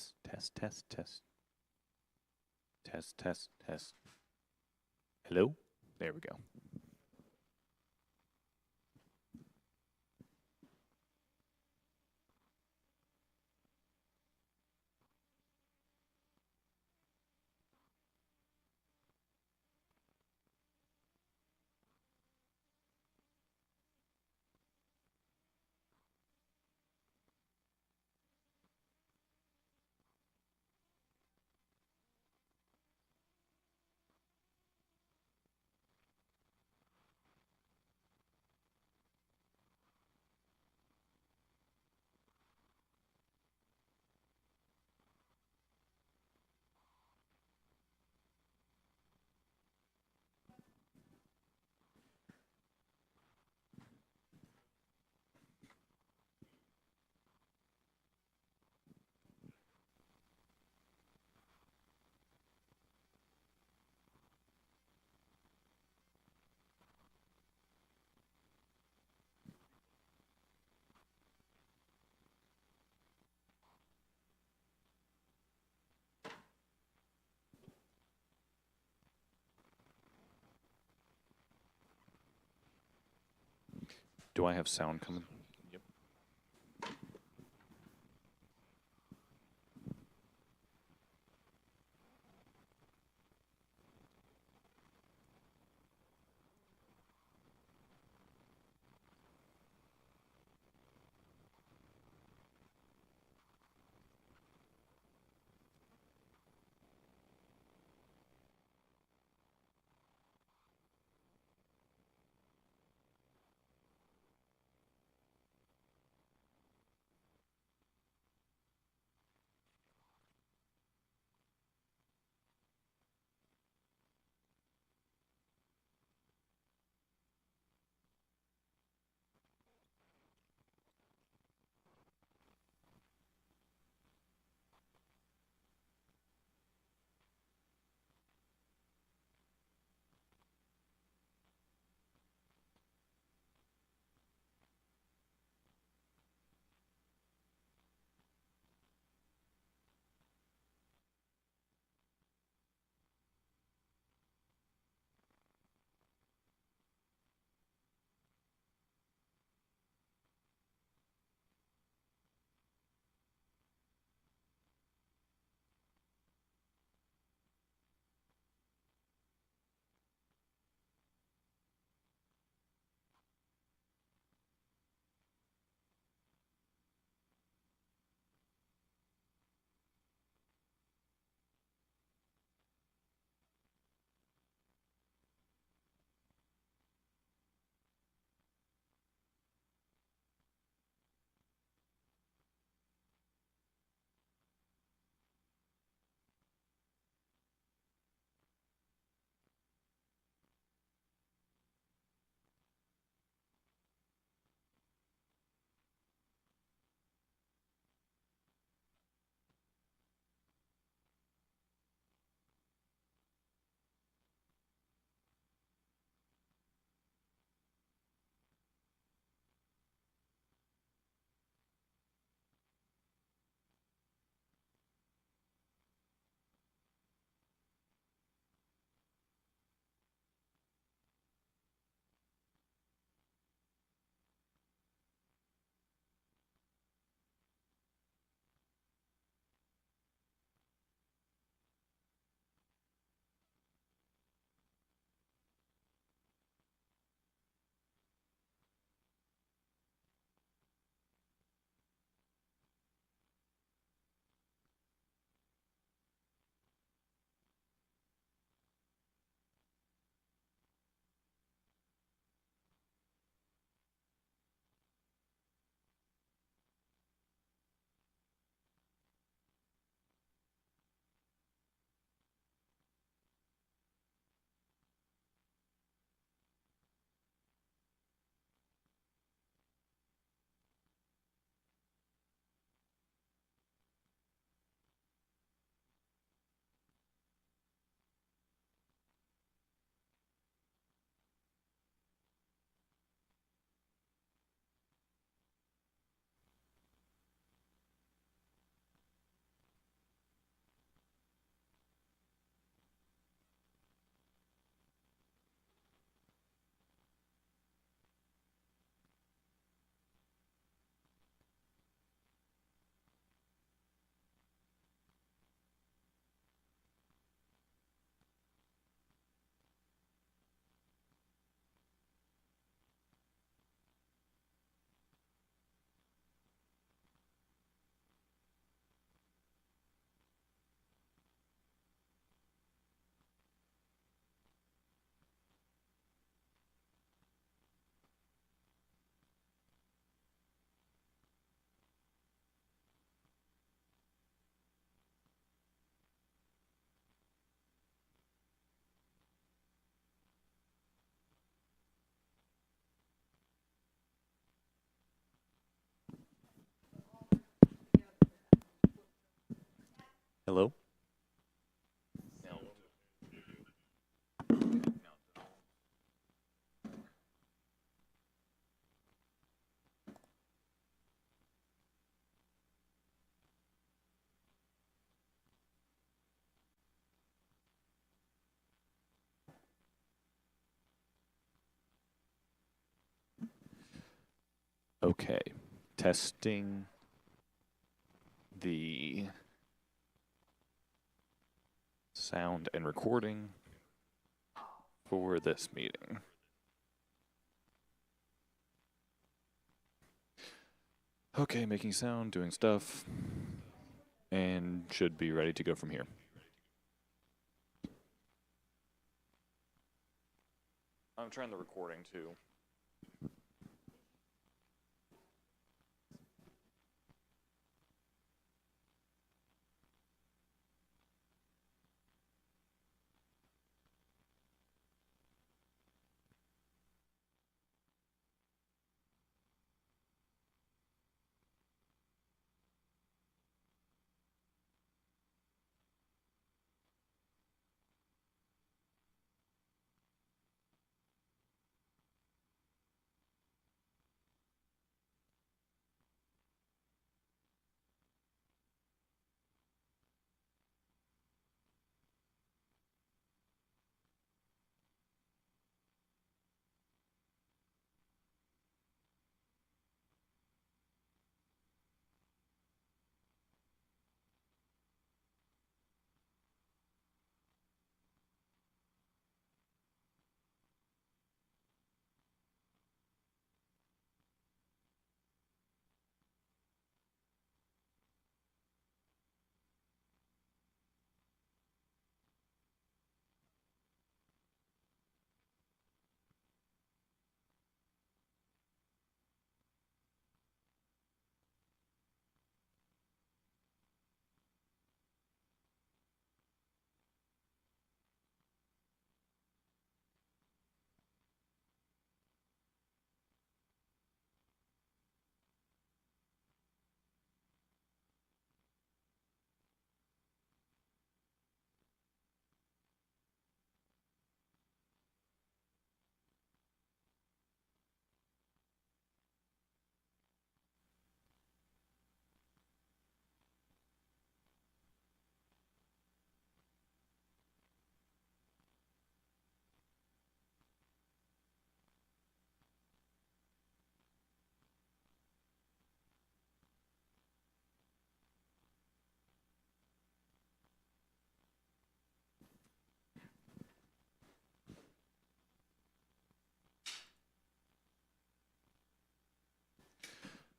Test, test, test, test. Test, test, test. Hello? There we go. Do I have sound coming? Yep. Hello? Okay. Testing the sound and recording for this meeting. Okay, making sound, doing stuff, and should be ready to go from here. I'm trying the recording too.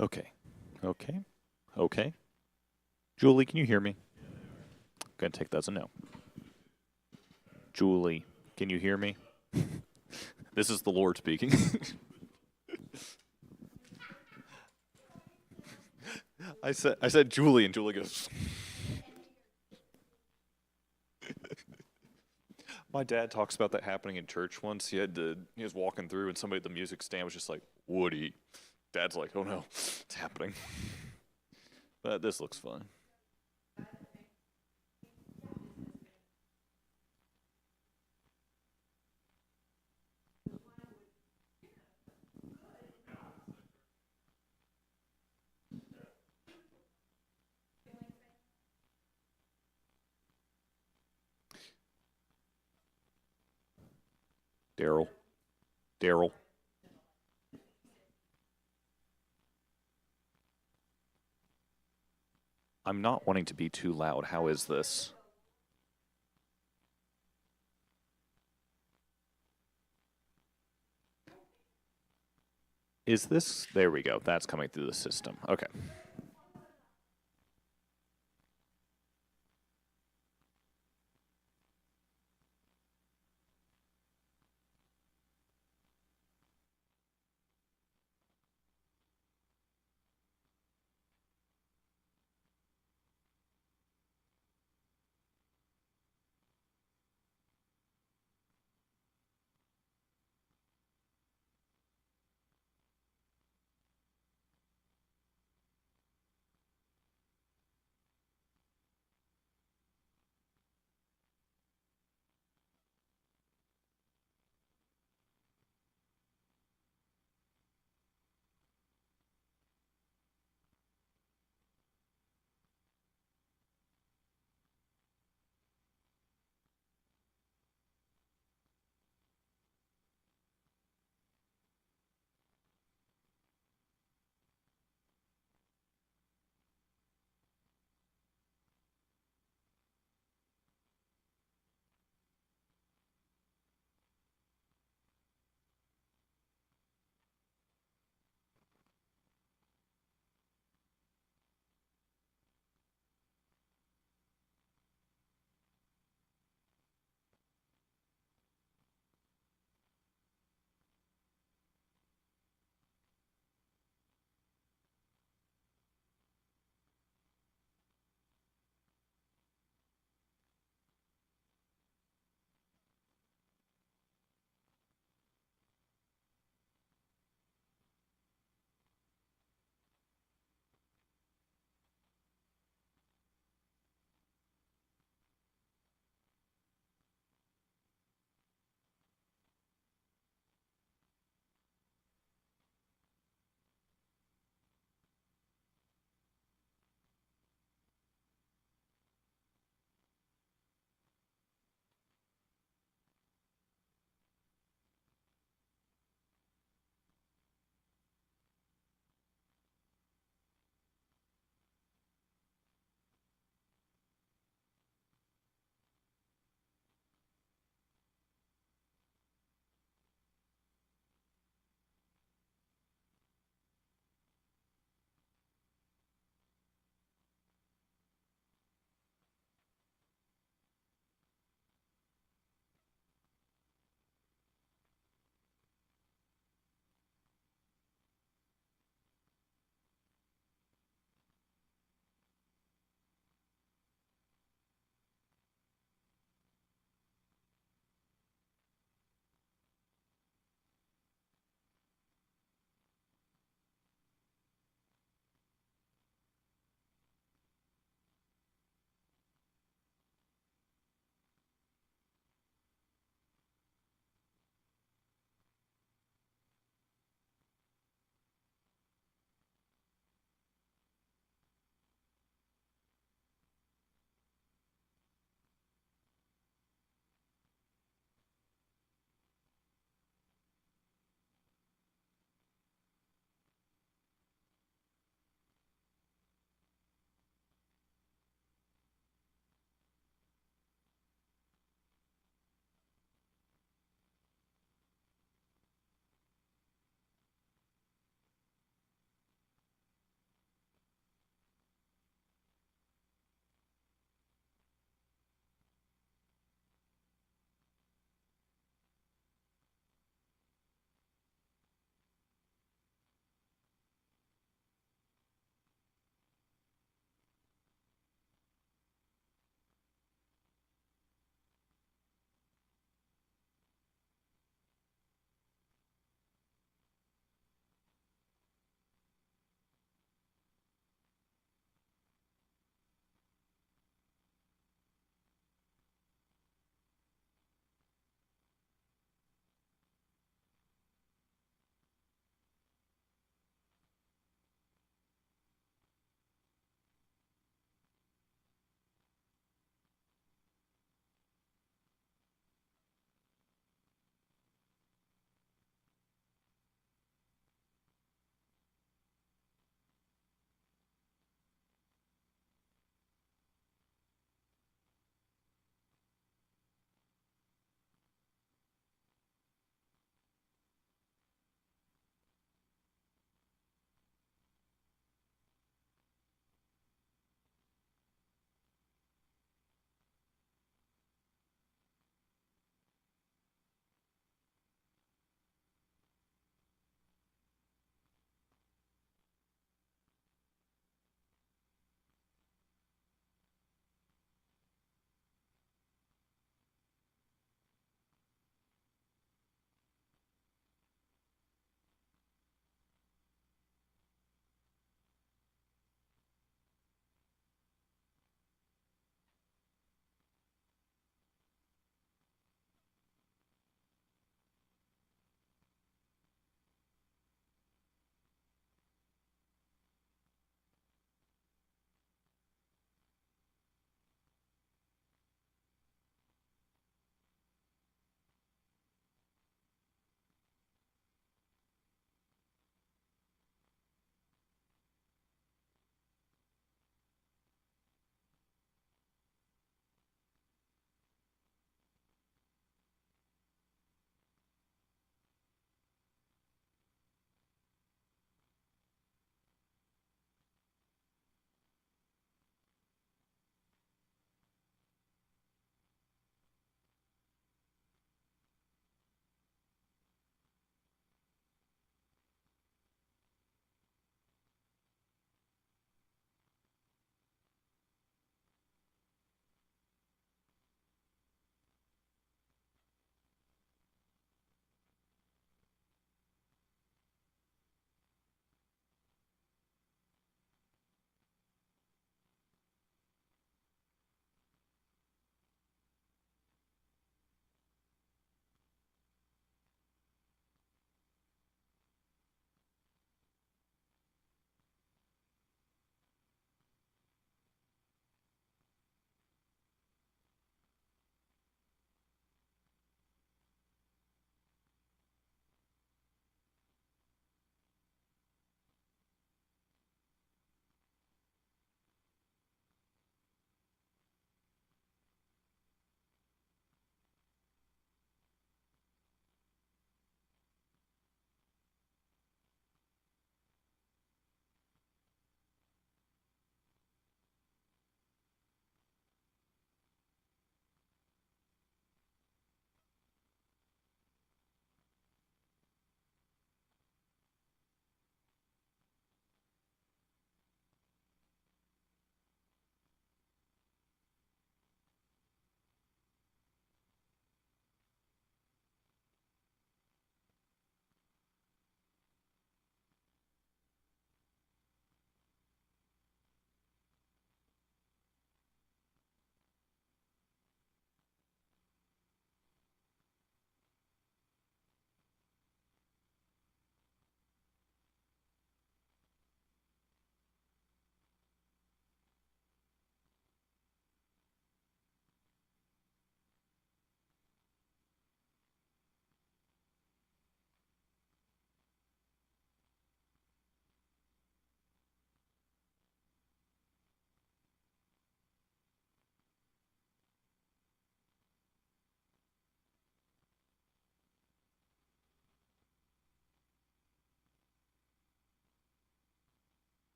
Okay. Okay. Okay. Julie, can you hear me? I'm gonna take that as a no. Julie, can you hear me? This is the Lord speaking. I said Julie, and Julie goes. My dad talks about that happening in church once. He was walking through, and somebody at the music stand was just like, Woody. Dad's like, oh no, it's happening. But this looks fun. Daryl. Daryl. I'm not wanting to be too loud. How is this? Is this? There we go. That's coming through the system. Okay.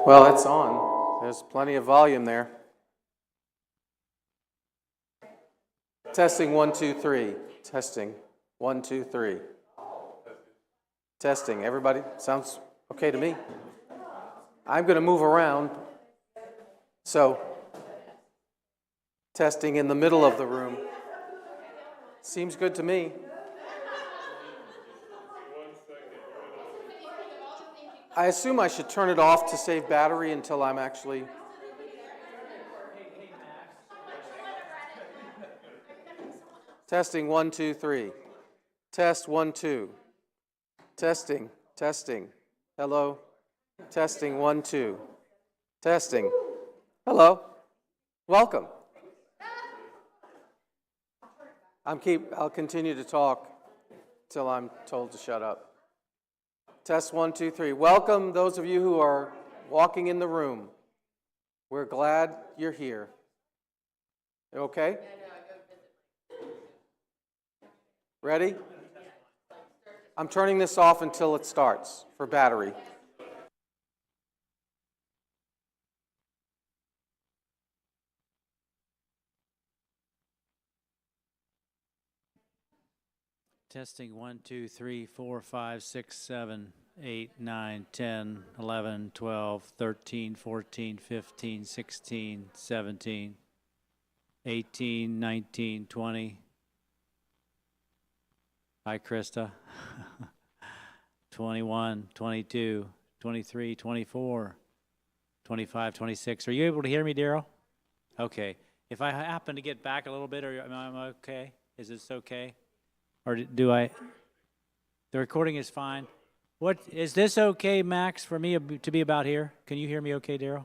Well, it's on. There's plenty of volume there. Testing 1, 2, 3. Testing 1, 2, 3. Testing. Everybody sounds okay to me. I'm going to move around. So, testing in the middle of the room. Seems good to me. I assume I should turn it off to save battery until I'm actually... Testing 1, 2, 3. Test 1, 2. Testing, testing. Hello. Testing 1, 2. Testing. Hello. Welcome. I'll continue to talk till I'm told to shut up. Test 1, 2, 3. Welcome those of you who are walking in the room. We're glad you're here. Okay? Ready? I'm turning this off until it starts for battery. Testing 1, 2, 3, 4, 5, 6, 7, 8, 9, 10, 11, 12, 13, 14, 15, 16, 17, 18, 19, 20. Hi, Krista. 21, 22, 23, 24, 25, 26. Are you able to hear me, Daryl? Okay. If I happen to get back a little bit, am I okay? Is this okay? Or do I? The recording is fine. What is this okay, Max, for me to be about here? Can you hear me okay, Daryl?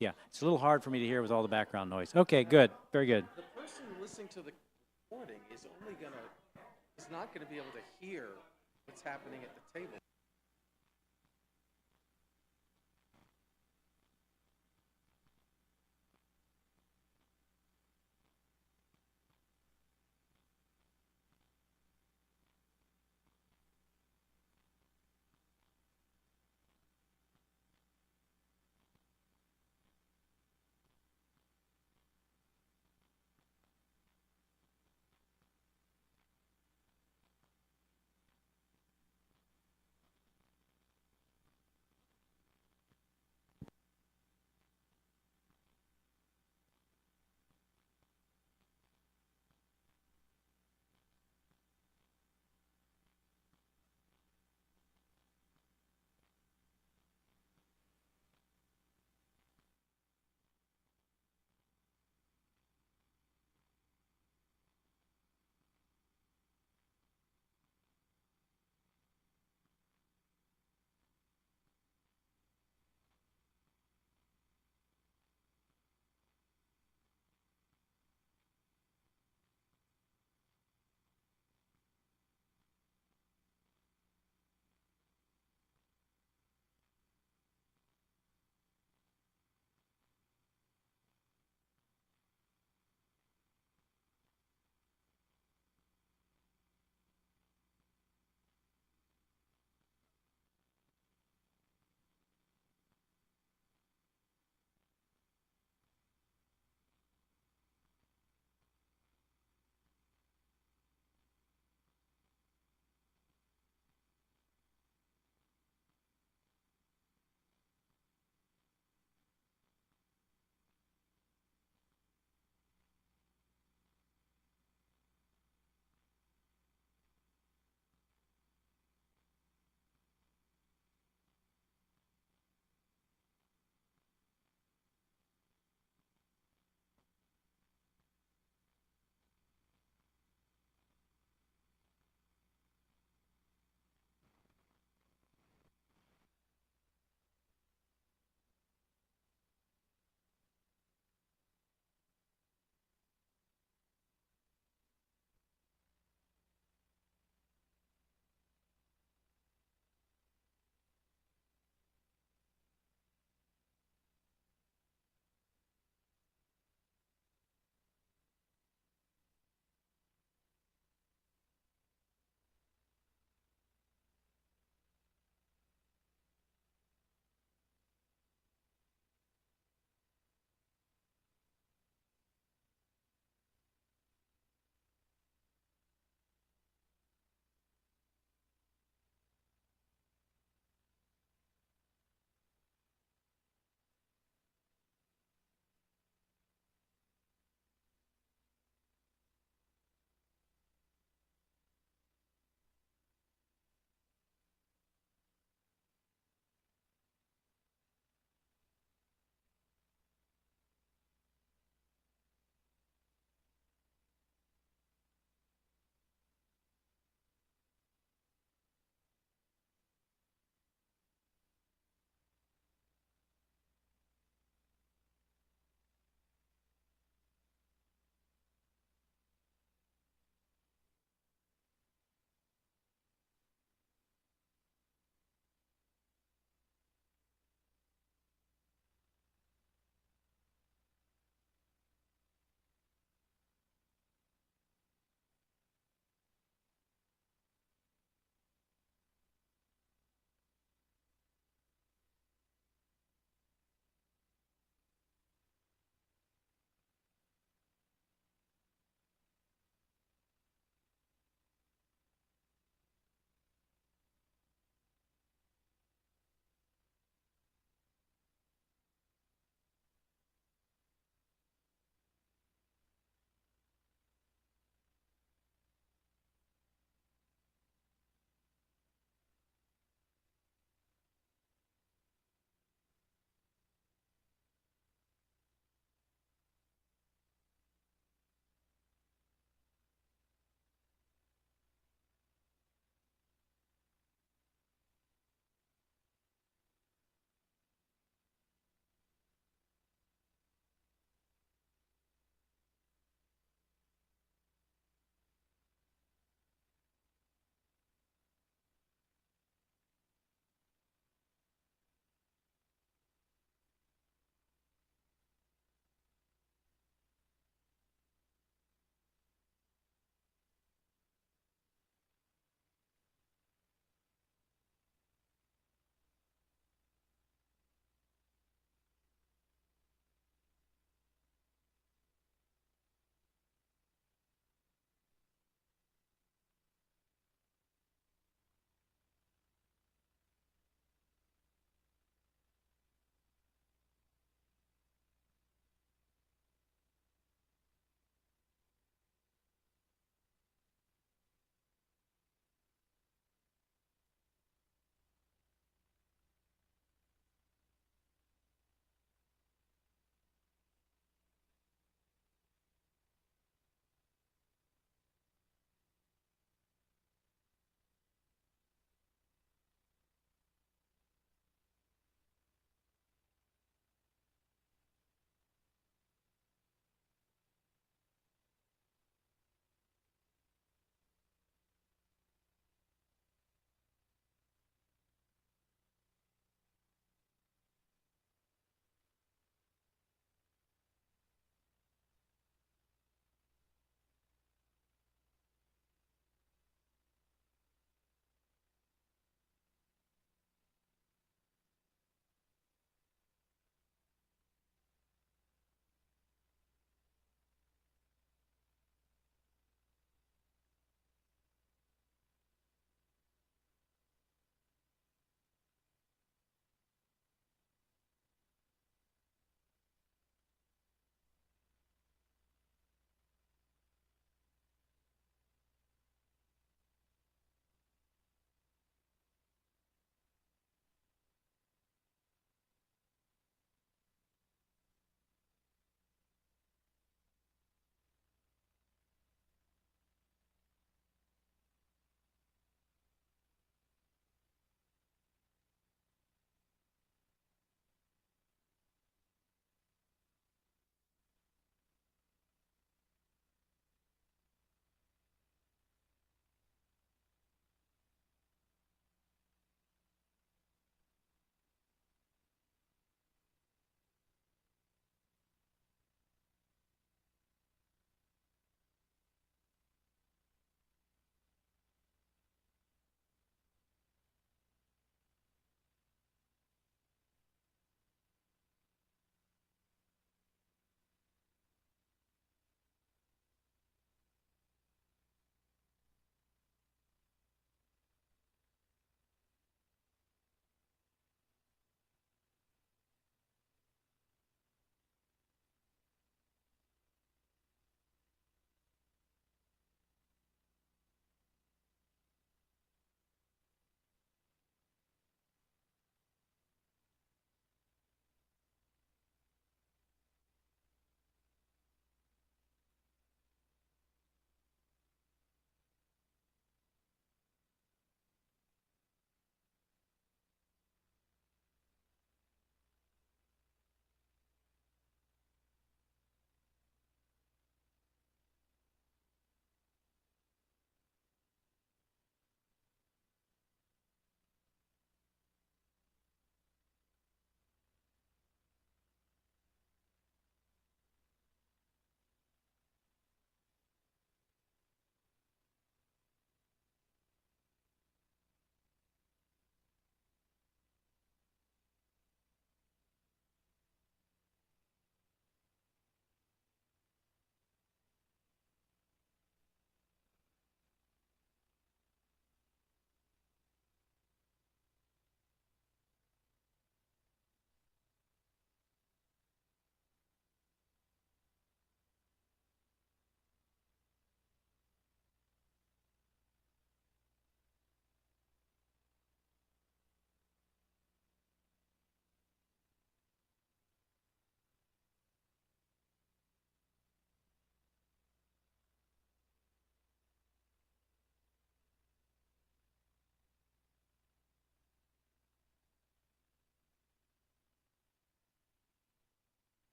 Yeah, it's a little hard for me to hear with all the background noise. Okay, good, very good. The person listening to the recording is not going to be able to hear what's happening at the table.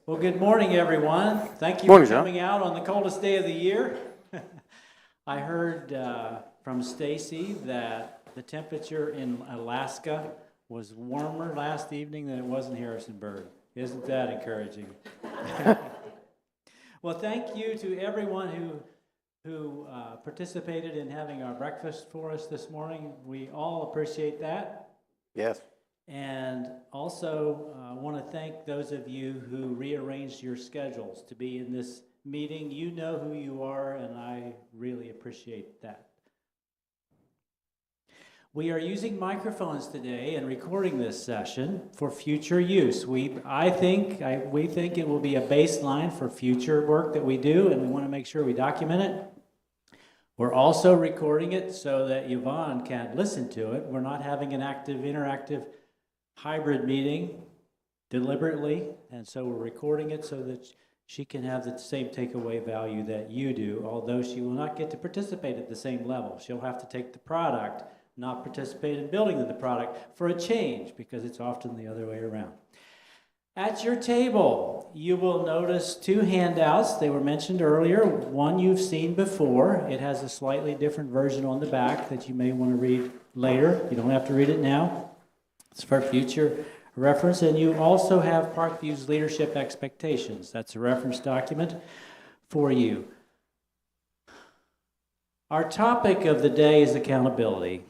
Well, good morning, everyone. Thank you Morning, for John. coming out on the coldest day of the year. I heard from Stacy that the temperature in Alaska was warmer last evening than it was in Harrisonburg. Isn't that encouraging? Well, thank you to everyone who participated in having our breakfast for us this morning. We all appreciate that. Yes. And also want to thank those of you who rearranged your schedules to be in this meeting. You know who you are, and I really appreciate that. We are using microphones today and recording this session for future use. We think it will be a baseline for future work that we do, and we want to make sure we document it. We're also recording it so that Yvonne can listen to it. We're not having an interactive hybrid meeting deliberately, and so we're recording it so that she can have the same takeaway value that you do, although she will not get to participate at the same level. She'll have to take the product, not participate in building the product for a change, because it's often the other way around. At your table, you will notice two handouts. They were mentioned earlier. One you've seen before. It has a slightly different version on the back that you may want to read later. You don't have to read it now. It's for future reference. And you also have Parkview's leadership expectations. That's a reference document for you. Our topic of the day is accountability.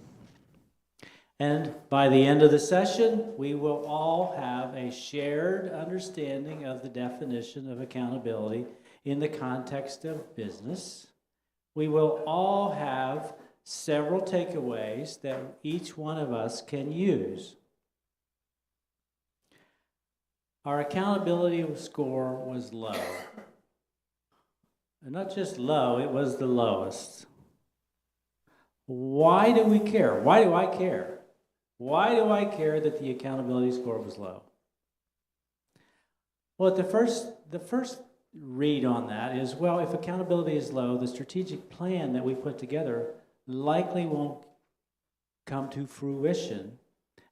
And by the end of the session, we will all have a shared understanding of the definition of accountability in the context of business. We will all have several takeaways that each one of us can use. Our accountability score was low. And not just low, it was the lowest. Why do we care? Why do I care? Why do I care that the accountability score was low? Well, the first read on that is, well, if accountability is low, the strategic plan that we put together likely won't come to fruition,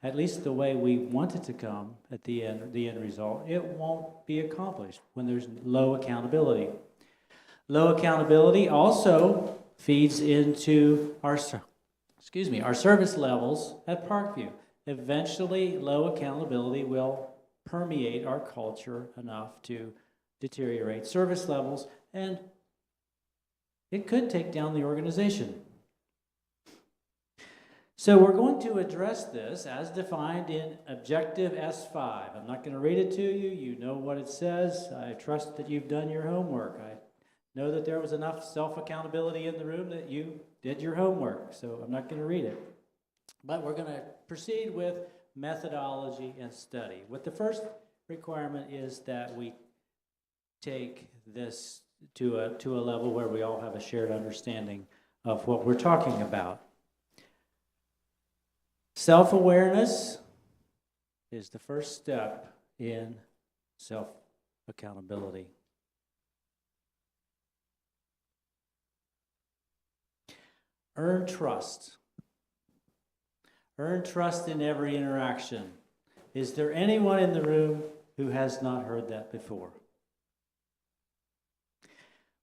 at least the way we want it to come at the end result. It won't be accomplished when there's low accountability. Low accountability also feeds into our service levels at Parkview. Eventually, low accountability will permeate our culture enough to deteriorate service levels, and it could take down the organization. So we're going to address this as defined in Objective S5. I'm not going to read it to you. You know what it says. I trust that you've done your homework. I know that there was enough self-accountability in the room that you did your homework, so I'm not going to read it. But we're going to proceed with methodology and study. What the first requirement is that we take this to a level where we all have a shared understanding of what we're talking about. Self-awareness is the first step in self-accountability. Earn trust. Earn trust in every interaction. Is there anyone in the room who has not heard that before?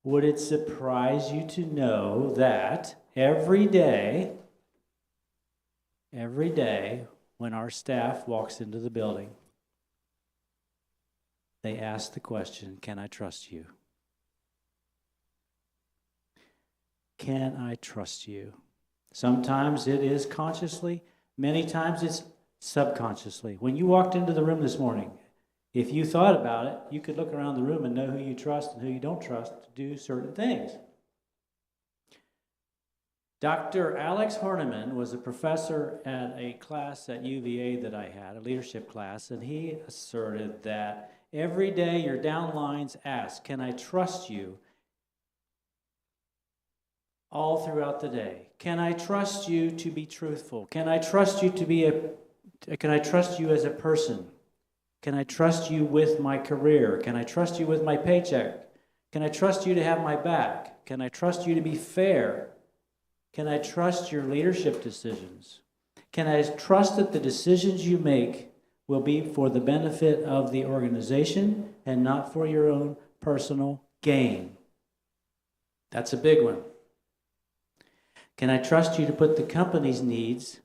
Would it surprise you to know that every day when our staff walks into the building, they ask the question, can I trust you? Can I trust you? Sometimes it is consciously, many times it's subconsciously. When you walked into the room this morning, if you thought about it, you could look around the room and know who you trust and who you don't trust to do certain things. Dr. Alex Horniman was a professor at a class at UVA that I had, a leadership class, and he asserted that every day your downlines ask, can I trust you? All throughout the day. Can I trust you to be truthful? Can I trust you can I trust you as a person? Can I trust you with my career? Can I trust you with my paycheck? Can I trust you to have my back? Can I trust you to be fair? Can I trust your leadership decisions? Can I trust that the decisions you make will be for the benefit of the organization and not for your own personal gain? That's a big one. Can I trust you to put the company's needs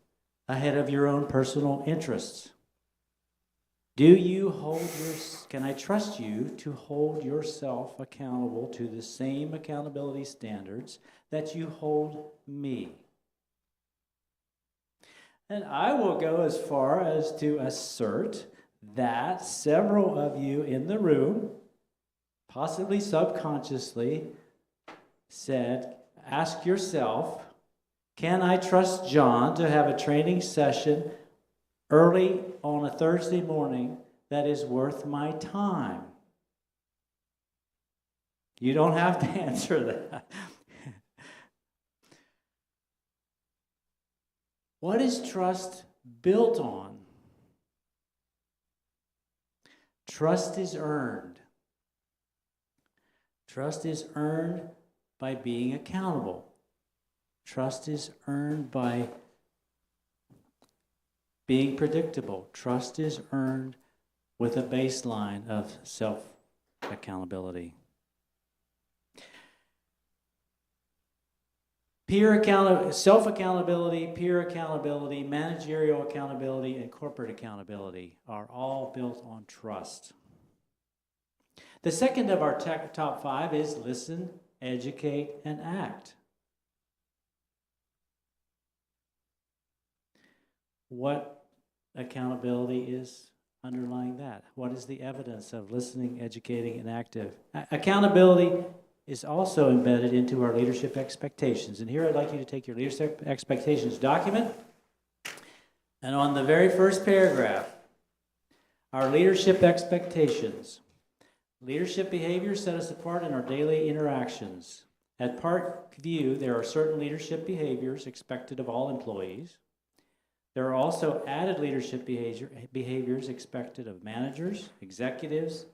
ahead of your own personal interests? Can I trust you to hold yourself accountable to the same accountability standards that you hold me? And I will go as far as to assert that several of you in the room, possibly subconsciously, ask yourself, can I trust John to have a training session early on a Thursday morning that is worth my time? You don't have to answer that. What is trust built on? Trust is earned. Trust is earned by being accountable. Trust is earned by being predictable. Trust is earned with a baseline of self-accountability. Self-accountability, peer accountability, managerial accountability, and corporate accountability are all built on trust. The second of our top 5 is listen, educate, and act. What accountability is underlying that? What is the evidence of listening, educating, and active? Accountability is also embedded into our leadership expectations. And here I'd like you to take your leadership expectations document, and on the very first paragraph, our leadership expectations. Leadership behaviors set us apart in our daily interactions. At Park View, there are certain leadership behaviors expected of all employees. There are also added leadership behaviors expected of managers, executives,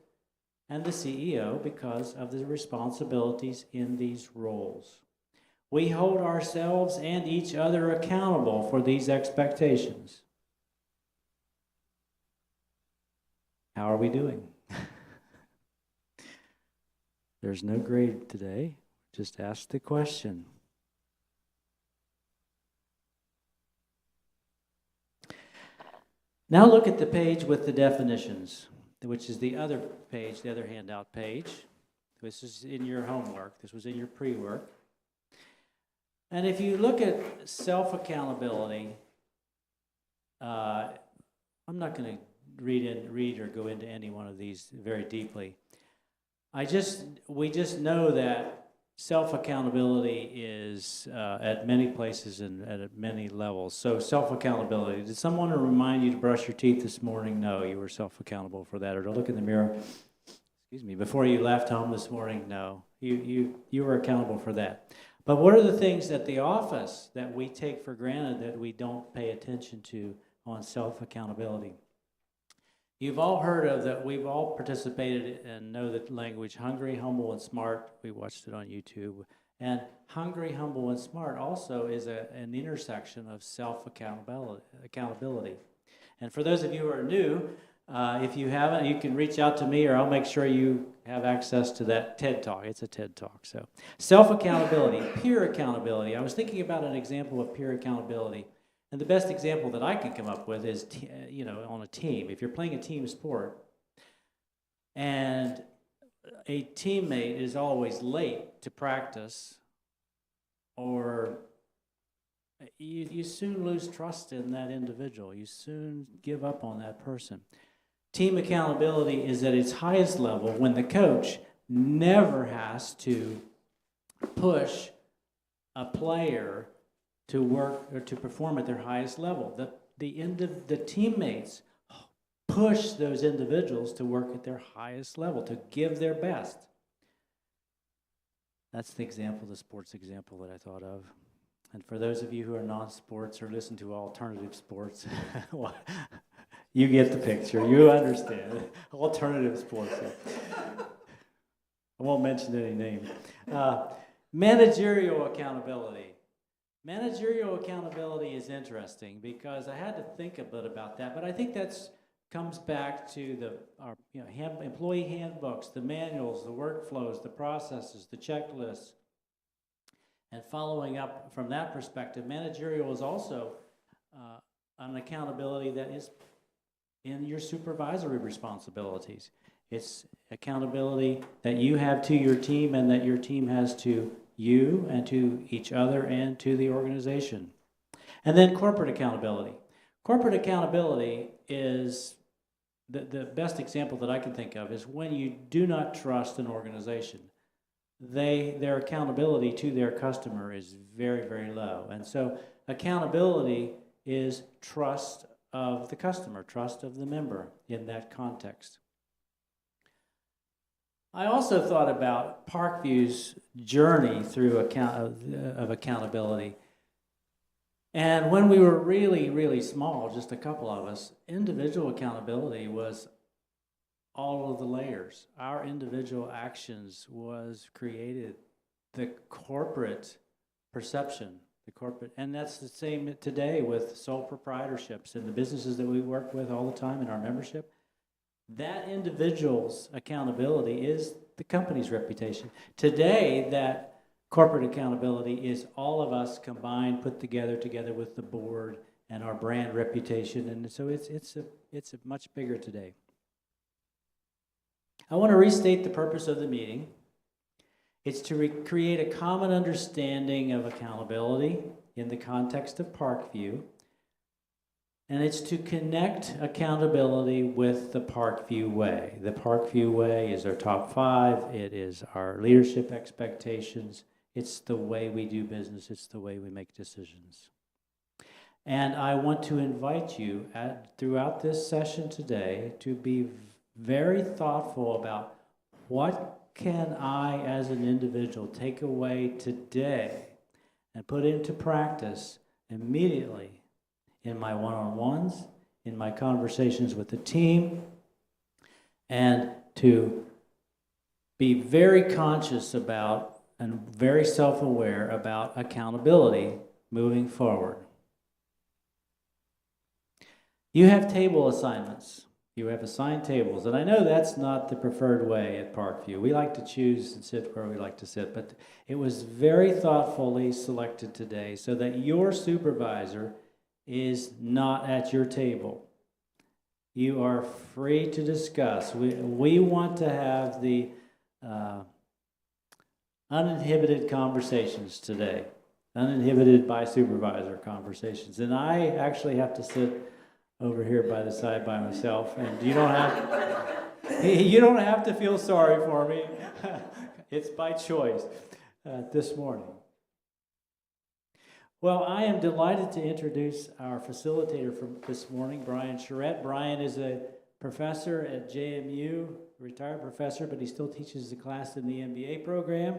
and the CEO because of the responsibilities in these roles. We hold ourselves and each other accountable for these expectations. How are we doing? There's no grade today. Just ask the question. Now look at the page with the definitions, which is the other page, the other handout page. This is in your homework. This was in your pre-work. And if you look at self-accountability, I'm not going to read or go into any one of these very deeply. We just know that self-accountability is at many places and at many levels. So self-accountability. Did someone remind you to brush your teeth this morning? No, you were self-accountable for that. Or to look in the mirror, before you left home this morning? No, you were accountable for that. But what are the things at the office that we take for granted that we don't pay attention to on self-accountability? You've all heard of that. We've all participated and know the language hungry, humble, and smart. We watched it on YouTube. And hungry, humble, and smart also is an intersection of self-accountability. And for those of you who are new, If you haven't, you can reach out to me, or I'll make sure you have access to that TED Talk. It's a TED Talk. So, self-accountability, peer accountability. I was thinking about an example of peer accountability, and the best example that I can come up with is, on a team. If you're playing a team sport, and a teammate is always late to practice, or you soon lose trust in that individual. You soon give up on that person. Team accountability is at its highest level when the coach never has to push a player to work or to perform at their highest level. The teammates push those individuals to work at their highest level, to give their best. That's the example, the sports example that I thought of. And for those of you who are non-sports or listen to alternative sports, you get the picture. You understand. Alternative sports. I won't mention any names. Managerial accountability. Managerial accountability is interesting because I had to think a bit about that, but I think that's comes back to our employee handbooks, the manuals, the workflows, the processes, the checklists. And following up from that perspective, managerial is also an accountability that is in your supervisory responsibilities. It's accountability that you have to your team and that your team has to you and to each other and to the organization. And then corporate accountability. Corporate accountability is the best example that I can think of is when you do not trust an organization. Their accountability to their customer is very, very low. And so accountability is trust of the customer, trust of the member in that context. I also thought about Parkview's journey through of accountability. And when we were really, really small, just a couple of us, individual accountability was all of the layers. Our individual actions was created. The corporate perception, and that's the same today with sole proprietorships and the businesses that we work with all the time in our membership. That individual's accountability is the company's reputation. Today, that corporate accountability is all of us combined, put together with the board and our brand reputation, and so it's a much bigger today. I want to restate the purpose of the meeting. It's to create a common understanding of accountability in the context of Parkview, and it's to connect accountability with the Parkview way. The Parkview way is our top 5. It is our leadership expectations. It's the way we do business. It's the way we make decisions. And I want to invite you throughout this session today to be very thoughtful about what can I as an individual take away today and put into practice immediately in my one-on-ones, in my conversations with the team, and to be very conscious about and very self-aware about accountability moving forward. You have table assignments. You have assigned tables, and I know that's not the preferred way at Parkview. We like to choose and sit where we like to sit, but it was very thoughtfully selected today so that your supervisor is not at your table. You are free to discuss. We want to have the uninhibited conversations today, uninhibited by supervisor conversations, and I actually have to sit over here by the side by myself, and you don't have to feel sorry for me. It's by choice this morning. Well, I am delighted to introduce our facilitator for this morning, Brian Charette. Brian is a professor at JMU, retired professor, but he still teaches the class in the MBA program.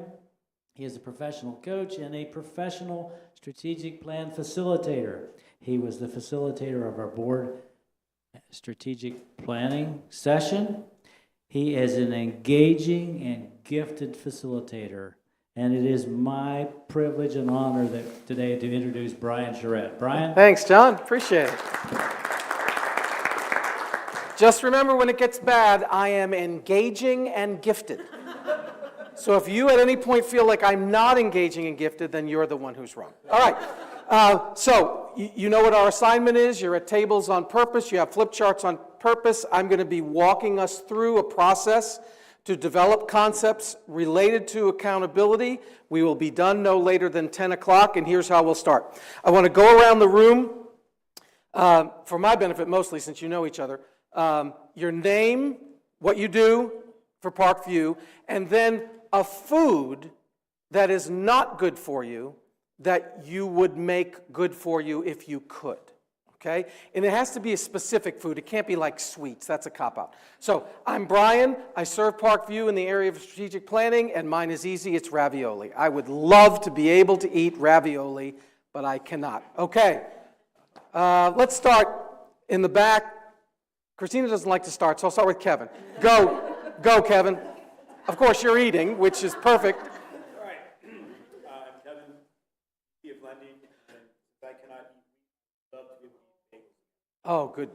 He is a professional coach and a professional strategic plan facilitator. He was the facilitator of our board strategic planning session. He is an engaging and gifted facilitator, and it is my privilege and honor today to introduce Brian Charette. Brian? Thanks, John. Appreciate it. Just remember, when it gets bad, I am engaging and gifted. So if you at any point feel like I'm not engaging and gifted, then you're the one who's wrong. All right. So you know what our assignment is. You're at tables on purpose. You have flip charts on purpose. I'm going to be walking us through a process to develop concepts related to accountability. We will be done no later than 10 o'clock, and here's how we'll start. I want to go around the room, for my benefit mostly, since you know each other, your name, what you do for Parkview, and then a food that is not good for you that you would make good for you if you could, okay? And it has to be a specific food. It can't be like sweets. That's a cop-out. So I'm Brian. I serve Parkview in the area of strategic planning, and mine is easy. It's ravioli. I would love to be able to eat ravioli, but I cannot. Okay, let's start in the back. Christina doesn't like to start, so I'll start with Kevin. Go, Kevin. Of course, you're eating, which is perfect. All right. I'm Kevin, VP of Lending, and if I cannot eat, love to give you bagels. Oh, good.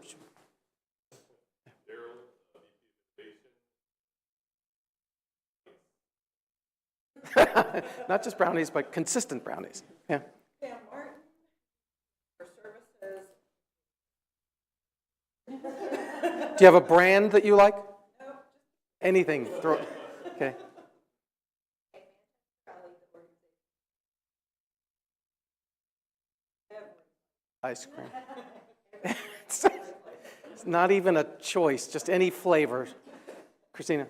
Not just brownies, but consistent brownies. Yeah. Sam Martin for services. Do you have a brand that you like? Anything. Throw. Okay. Ice cream. It's not even a choice, just any flavor. Christina.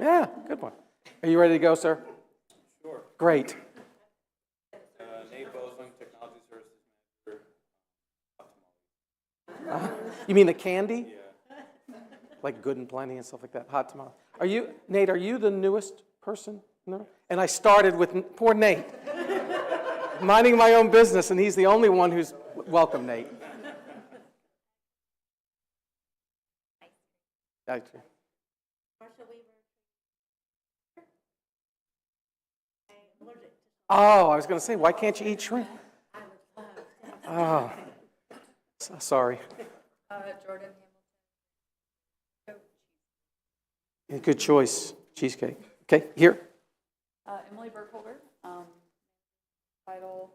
Yeah, good one. Are you ready to go, sir? Sure. Great. Nate Bosling, Technology Services Manager. You mean the candy? Yeah. Like Good and Plenty and stuff like that. Hot tamale. Are you, Nate, are you the newest person? No? And I started with poor Nate. Minding my own business, and he's the only one who's welcome, Nate. Oh, I was going to say, why can't you eat shrimp? Oh, sorry. Jordan Good choice, cheesecake. Okay, here. Emily Burkholder, title,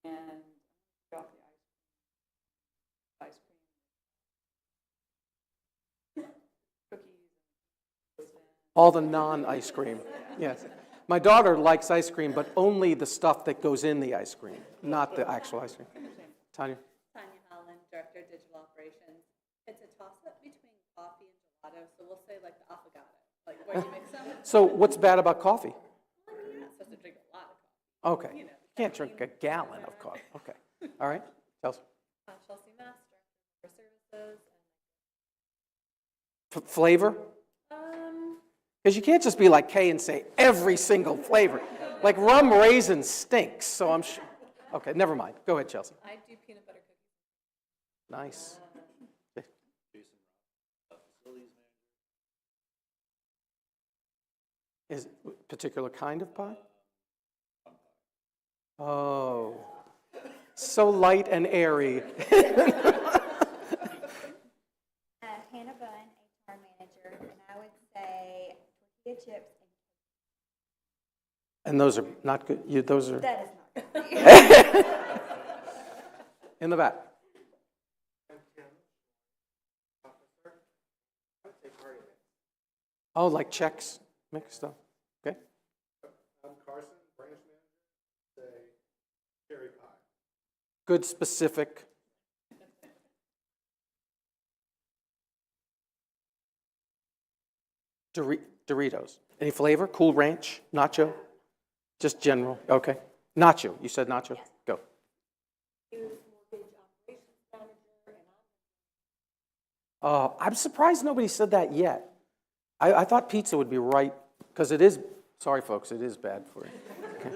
and got the ice cream, cookies. All the non-ice cream, yes. My daughter likes ice cream, but only the stuff that goes in the ice cream, not the actual ice cream. Tanya? Tanya Holland, Director of Digital Operations. It's a toss-up between coffee and gelato, so we'll say like the affogato, like where you mix them. So what's bad about coffee? Well, I mean, you're not supposed to drink a lot of coffee. Okay. You know, You can't drink a gallon of coffee. Okay. All right. Chelsea. Chelsea Mass, Director of Services. Flavor? Because you can't just be like Kay and say every single flavor. Like rum raisin stinks, so I'm sure. Okay, never mind. Go ahead, Chelsea. I do peanut butter cookies. Nice. Is it a particular kind of pie? Oh, so light and airy. Hannah Bunn, HR manager, and I would say tortilla chips. And those are not good. Those are That is not good. in the back. Oh, like Chex mixed up. Okay. I'm Carson, branch manager. Say cherry pie. Good, specific. Doritos. Any flavor? Cool Ranch? Nacho? Just general? Okay. Nacho. You said nacho? Go. I'm surprised nobody said that yet. I thought pizza would be right, because it is, sorry folks, it is bad for you. Okay.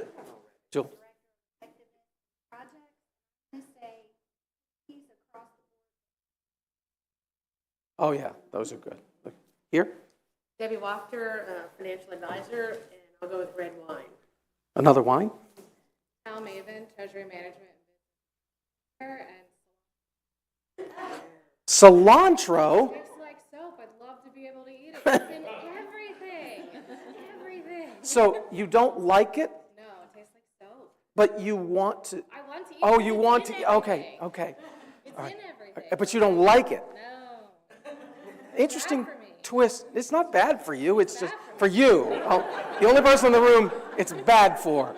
Jill? Project, I'm going to say cookies across the Oh board. yeah, those are good. Look, here? Debbie Wachter, financial advisor, and I'll go with red wine. Another wine? Al Maven, Treasury Management. and Cilantro? tastes like soap. I'd love to be able to eat it. It's in everything. Everything. So you don't like it, No, it tastes like soap. but you want to. I want to eat it. Oh, but you it's want in to. Okay, everything. okay. It's All right. in everything. But you don't like it. No. Interesting for me. twist. It's not bad for you. It's just bad for you. Oh, the only person in the room it's bad for.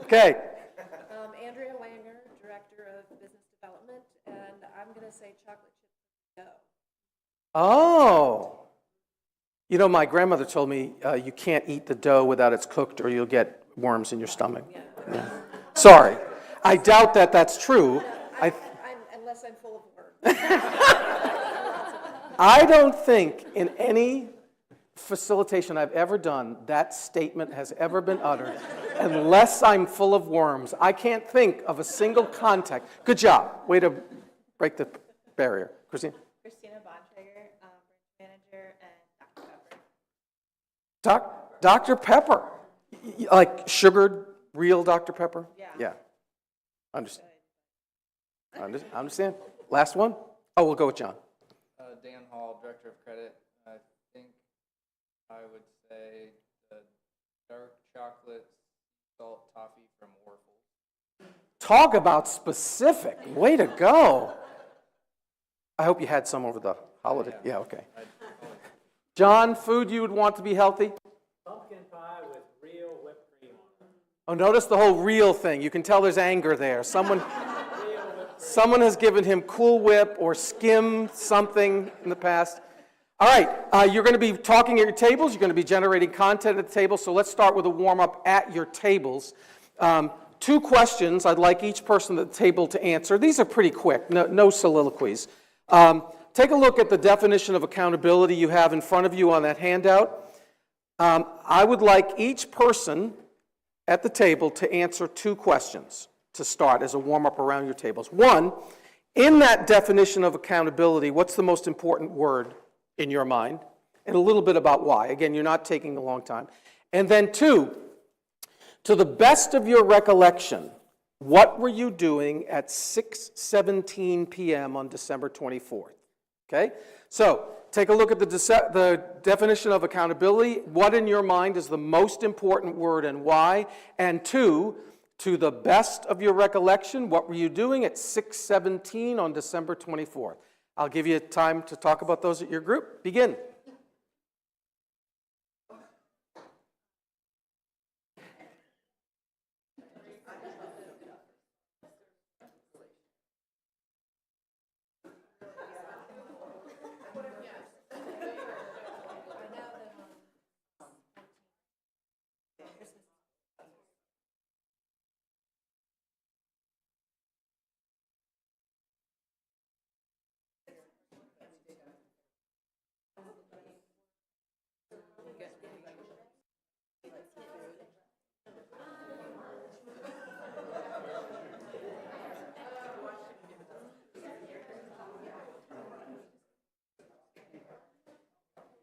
Okay. Andrea Langer, Director of Business Development, and I'm going to say chocolate chip dough. Oh. You know, my grandmother told me you can't eat the dough without it's cooked or you'll get worms in your stomach. Yeah. Sorry. I doubt that that's true. Unless I'm full of words. I don't think in any facilitation I've ever done that statement has ever been uttered unless I'm full of worms. I can't think of a single contact. Good job. Way to break the barrier. Christine? Christina Bontrager, branch manager, and Dr. Pepper. Dr. Pepper. Like sugared, real Dr. Pepper? Yeah. Understand. Understand. Last one? Oh, we'll go with John. Dan Hall, Director of Credit. I think I would say the dark chocolate salt toffee from Orful. Talk about specific. Way to go. I hope you had some over the holiday. Yeah, okay. John, food you would want to be healthy? Pumpkin pie with real whipped cream on it. Oh, notice the whole real thing. You can tell there's anger there. Someone has given him Cool Whip or Skim something in the past. All right, you're going to be talking at your tables. You're going to be generating content at the table. So let's start with a warm-up at your tables. 2 questions I'd like each person at the table to answer. These are pretty quick, no soliloquies. Take a look at the definition of accountability you have in front of you on that handout. I would like each person at the table to answer 2 questions to start as a warm-up around your tables. 1, in that definition of accountability, what's the most important word in your mind? And a little bit about why. Again, you're not taking a long time. And then 2, to the best of your recollection, what were you doing at 6:17 p.m. on December 24th? Okay? So, take a look at the definition of accountability. What in your mind is the most important word and why? And 2, to the best of your recollection, what were you doing at 6:17 on December 24th? I'll give you time to talk about those at your group. Begin.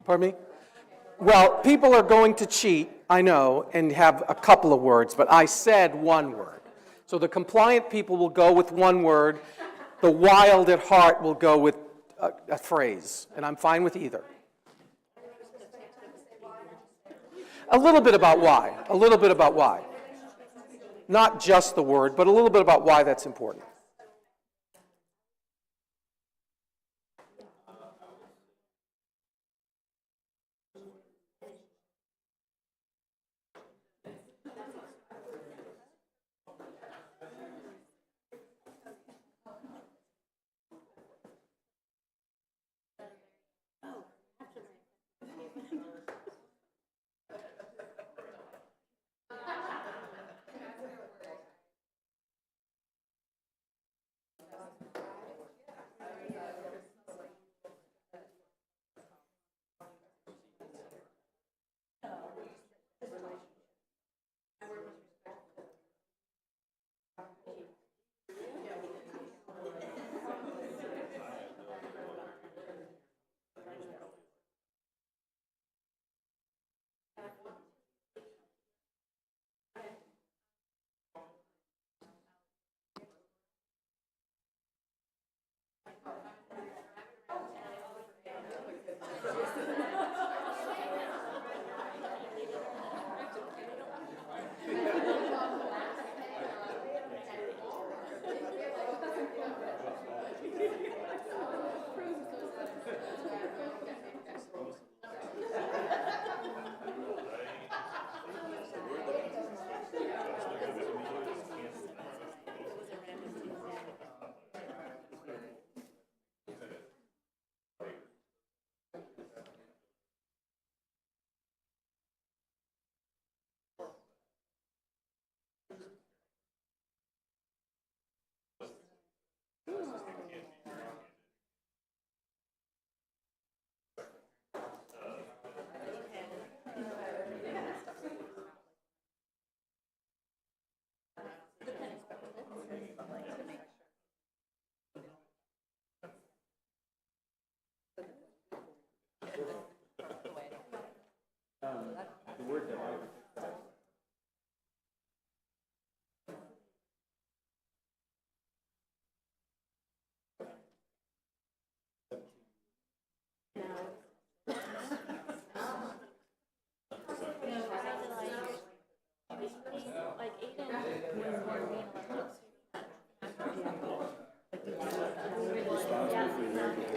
Pardon me? Well, people are going to cheat, I know, and have a couple of words, but I said one word. So the compliant people will go with one word. The wild at heart will go with a phrase, and I'm fine with either. A little bit about why. A little bit about why. Not just the word, but a little bit about why that's important.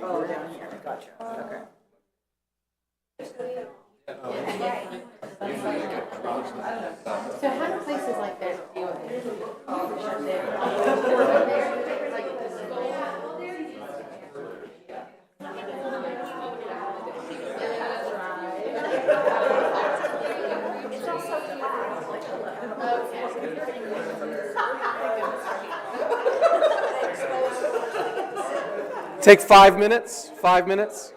Oh, down here, gotcha, okay. So how do places like that deal with it? Take 5 minutes, 5 minutes.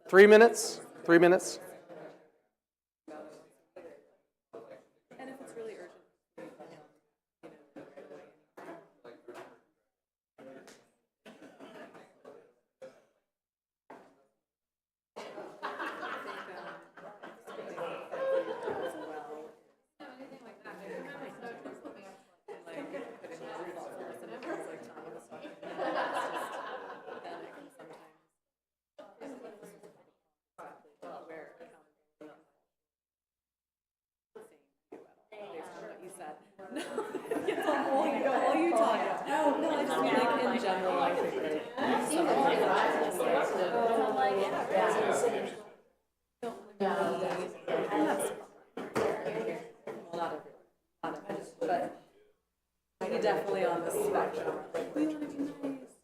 Three minutes, 3 minutes. Definitely on the spectrum. We want to be nice.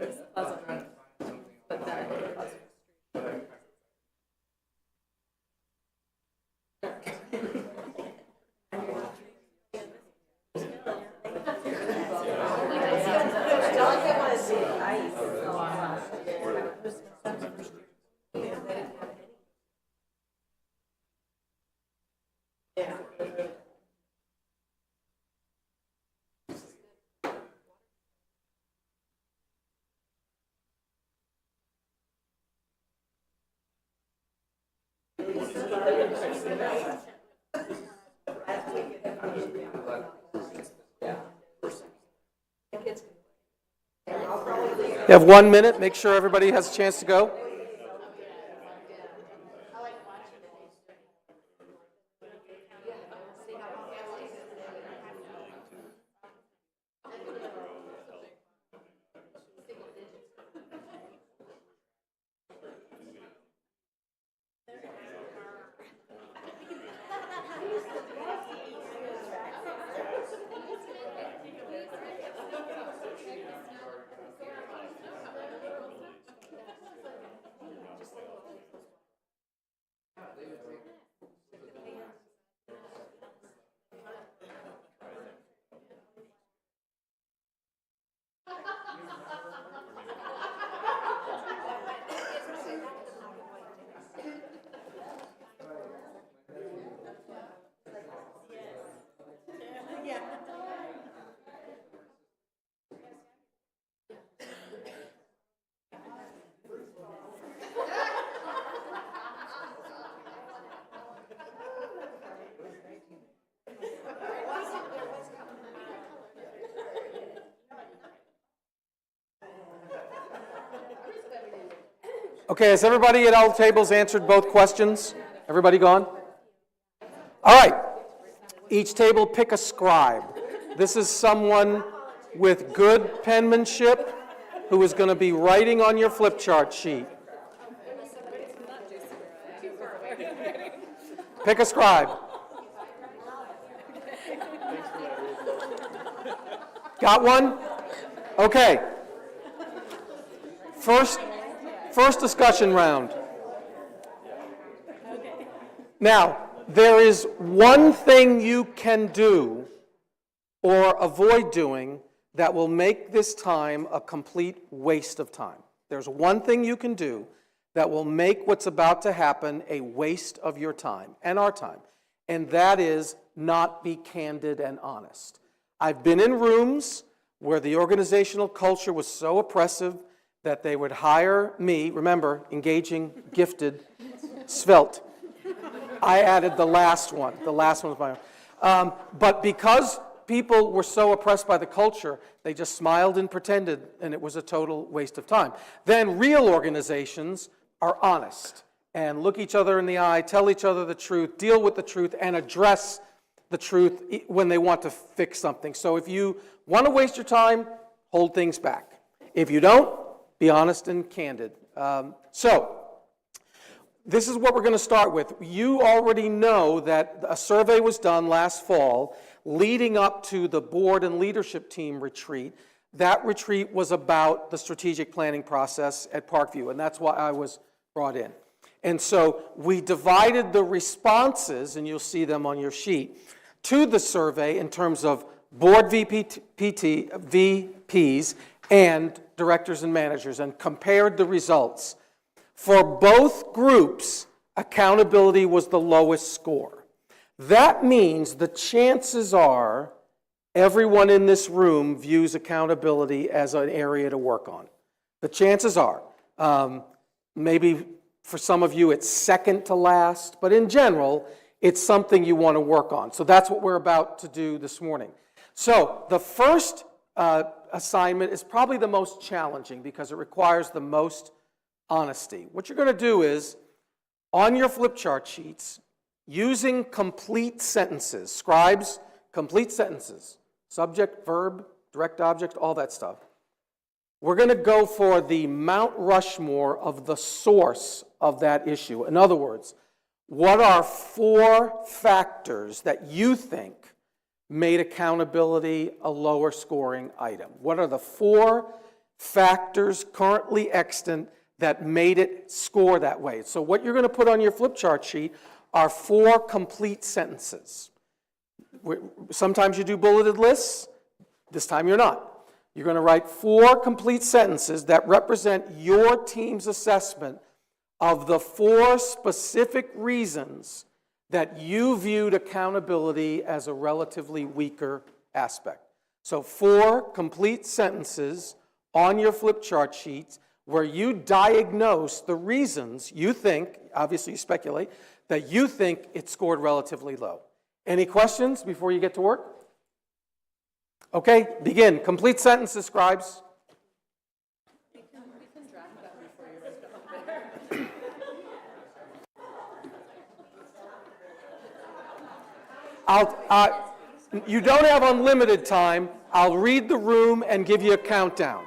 It's pleasant, right? But then it was You have 1 minute. Make sure everybody has a chance to go. Okay, has everybody at all tables answered both questions? Everybody gone? All right. Each table pick a scribe. This is someone with good penmanship who is going to be writing on your flip chart sheet. Pick a scribe. Got one? Okay. First discussion round. Now, there is one thing you can do or avoid doing that will make this time a complete waste of time. There's one thing you can do that will make what's about to happen a waste of your time and our time, and that is not be candid and honest. I've been in rooms where the organizational culture was so oppressive that they would hire me, remember, engaging, gifted, svelte. I added the last one. The last one was my own. But because people were so oppressed by the culture, they just smiled and pretended, and it was a total waste of time. Then real organizations are honest and look each other in the eye, tell each other the truth, deal with the truth, and address the truth when they want to fix something. So if you want to waste your time, hold things back. If you don't, be honest and candid. This is what we're going to start with. You already know that a survey was done last fall leading up to the board and leadership team retreat. That retreat was about the strategic planning process at Parkview, and that's why I was brought in. And so we divided the responses, and you'll see them on your sheet, to the survey in terms of board VPs and directors and managers, and compared the results. For both groups, accountability was the lowest score. That means the chances are everyone in this room views accountability as an area to work on. The chances are. Maybe for some of you it's second to last, but in general, it's something you want to work on. So that's what we're about to do this morning. So the first assignment is probably the most challenging because it requires the most honesty. What you're going to do is, on your flip chart sheets, using complete sentences, scribes, complete sentences, subject, verb, direct object, all that stuff. We're going to go for the Mount Rushmore of the source of that issue. In other words, what are 4 factors that you think made accountability a lower scoring item? What are the 4 factors currently extant that made it score that way? So what you're going to put on your flip chart sheet are 4 complete sentences. Sometimes you do bulleted lists. This time you're not. You're going to write 4 complete sentences that represent your team's assessment of the 4 specific reasons that you viewed accountability as a relatively weaker aspect. So 4 complete sentences on your flip chart sheets where you diagnose the reasons you think, obviously you speculate, that you think it scored relatively low. Any questions before you get to work? Okay, begin. Complete sentences, scribes. You don't have unlimited time. I'll read the room and give you a countdown.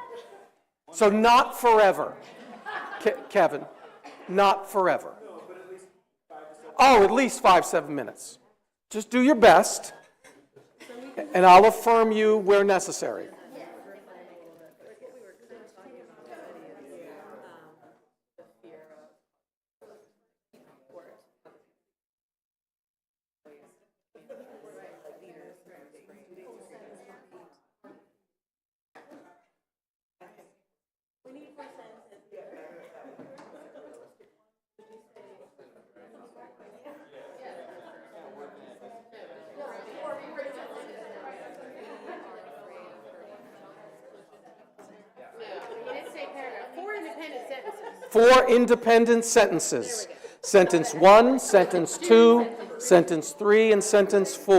So not forever, Kevin, not forever. Oh, at least 5-7 minutes. Just do your best, and I'll affirm you where necessary. Four independent sentences. Sentence 1, sentence 2, sentence 3, and sentence 4.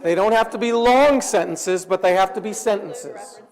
They don't have to be long sentences, but they have to be sentences.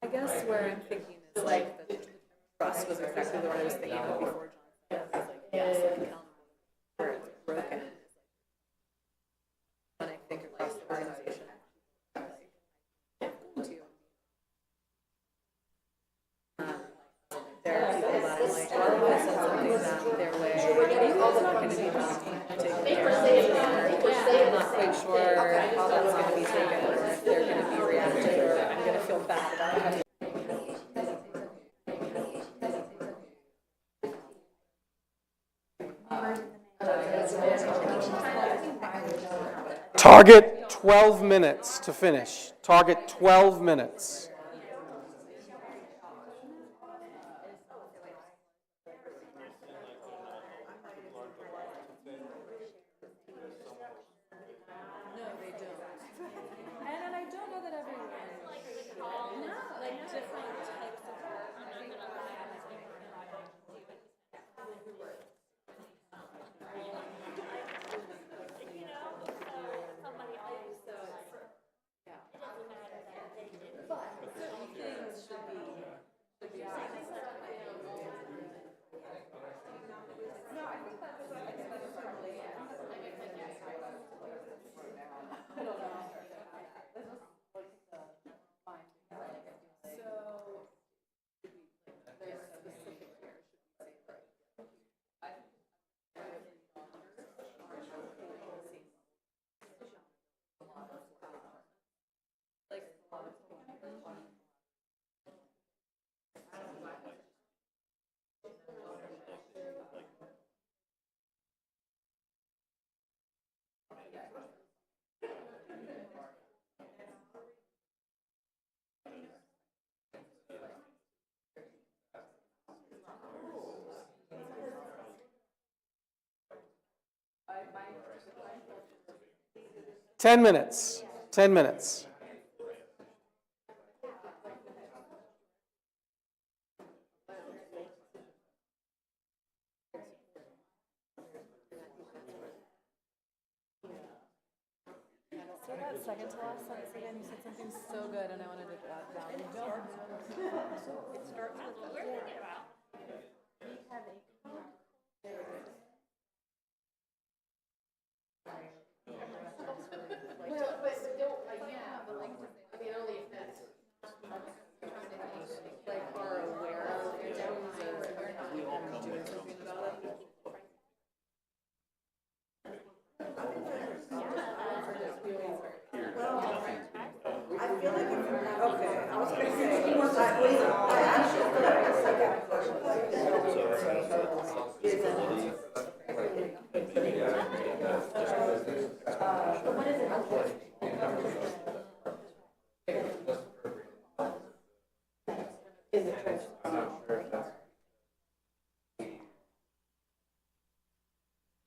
I guess where I'm thinking is like the trust was exactly what I was thinking of before John said. It was like, yes, like accountability where it's broken. When I think across the organization, there are people that I'm like, well, if I said something that their way, maybe it's not going to be taken care of. I'm not quite sure how that's going to be taken, or if they're going to be reactive, or I'm going to feel bad about it. Target 12 minutes to finish. Target 12 minutes. And I don't know that everyone, like different types of Ten minutes. 10 minutes. that second to last sentence again? You said something so good, and I wanted to value jump. It starts with what we're thinking about. Like, are aware of things or doing something about it.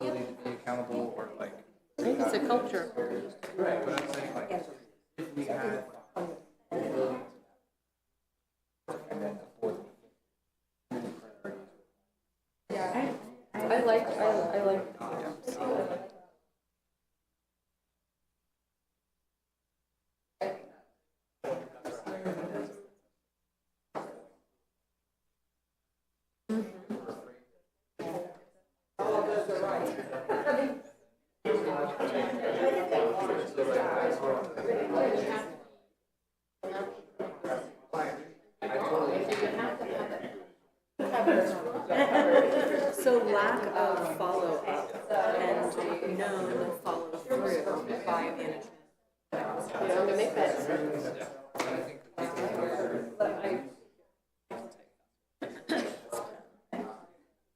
Ability to be accountable or like. It's a culture. Right, but I'm saying like, if we had. And then the fourth. I like. So lack of follow-up and known follow-through by management. I'm gonna make that.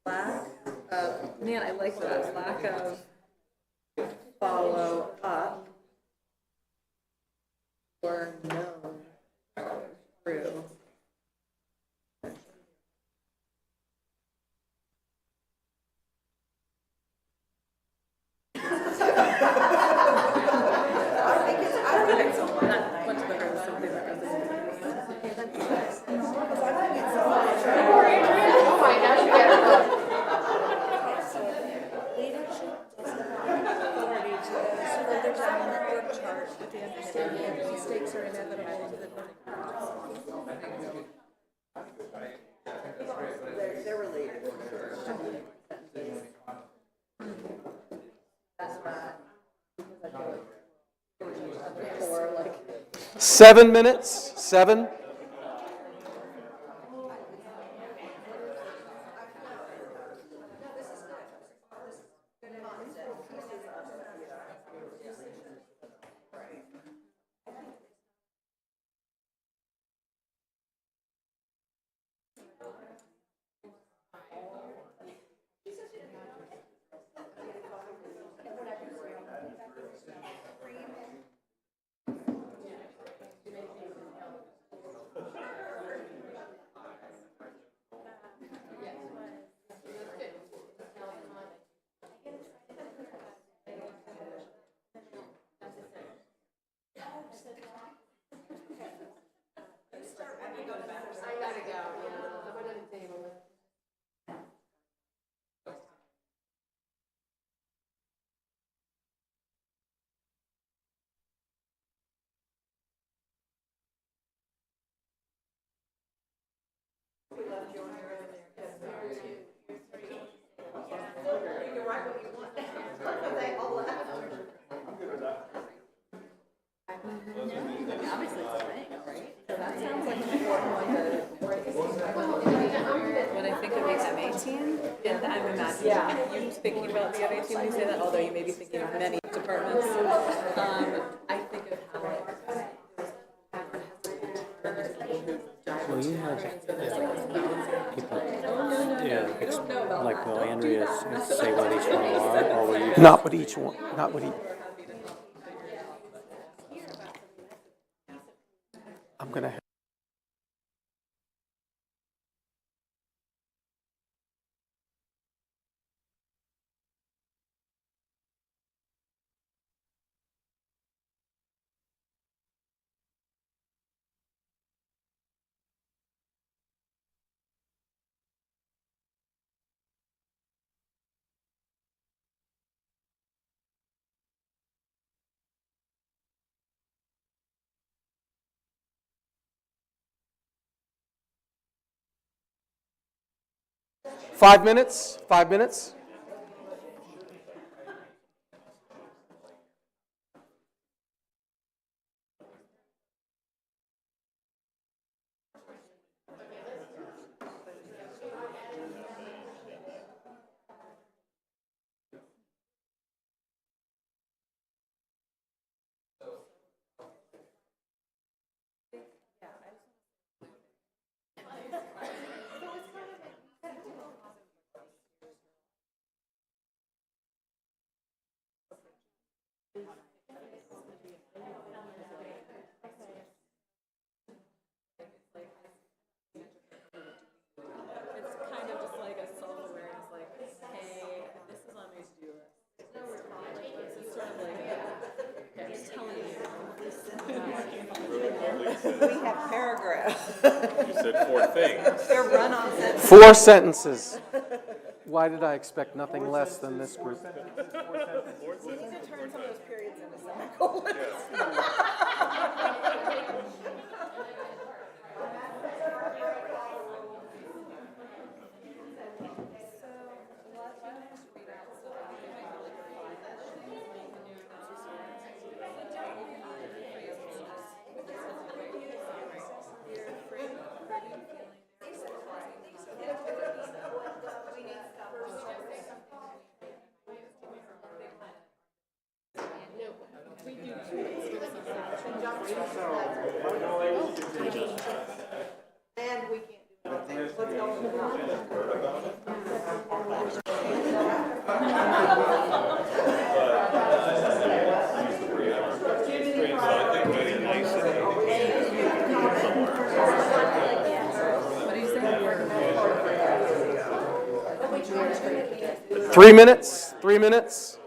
Lack of, man, I like that, lack of follow-up or known through. Much better than something that further down the org chart with the understanding that mistakes are inevitable and that they're related. Or like 7 minutes, 7. obviously it's a thing, right? So that sounds like an important one to. When I think of the M18, and I'm imagining you thinking about the M18 when you say that, although you may be thinking of many departments. I think of how Well, you have people, like will Andrea say what each one are, or will you? Not what each one, not what each. I'm going to 5 minutes? 5 minutes? It's kind of just like a self-awareness, like, hey, this is on my to-do list. This is sort of like, okay, I'm just telling you. We have paragraphs. You said 4 things. They're run-on sentences. 4 sentences. Why did I expect nothing less than this group? You need to turn some of those periods into semicolons. And we can't do that. Let's go. Three minutes? 3 minutes?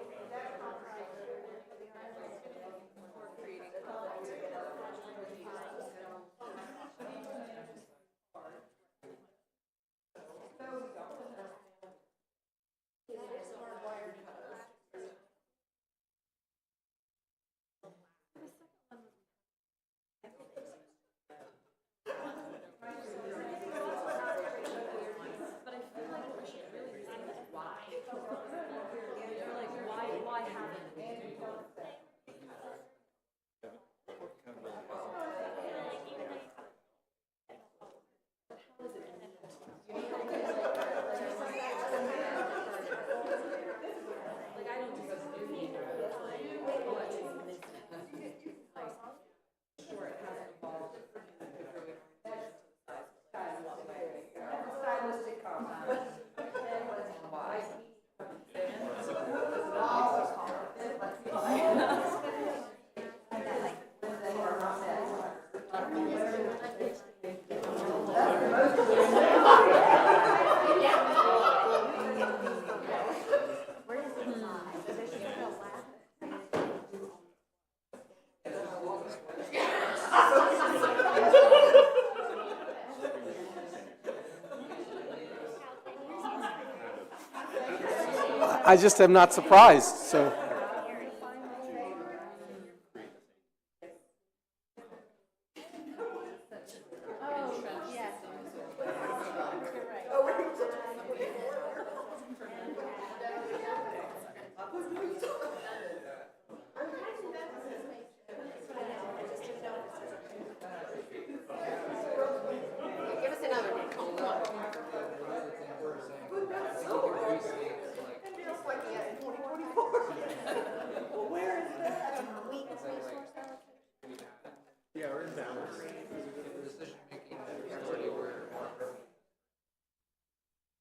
I just am not surprised, so. Give us another one, Cole.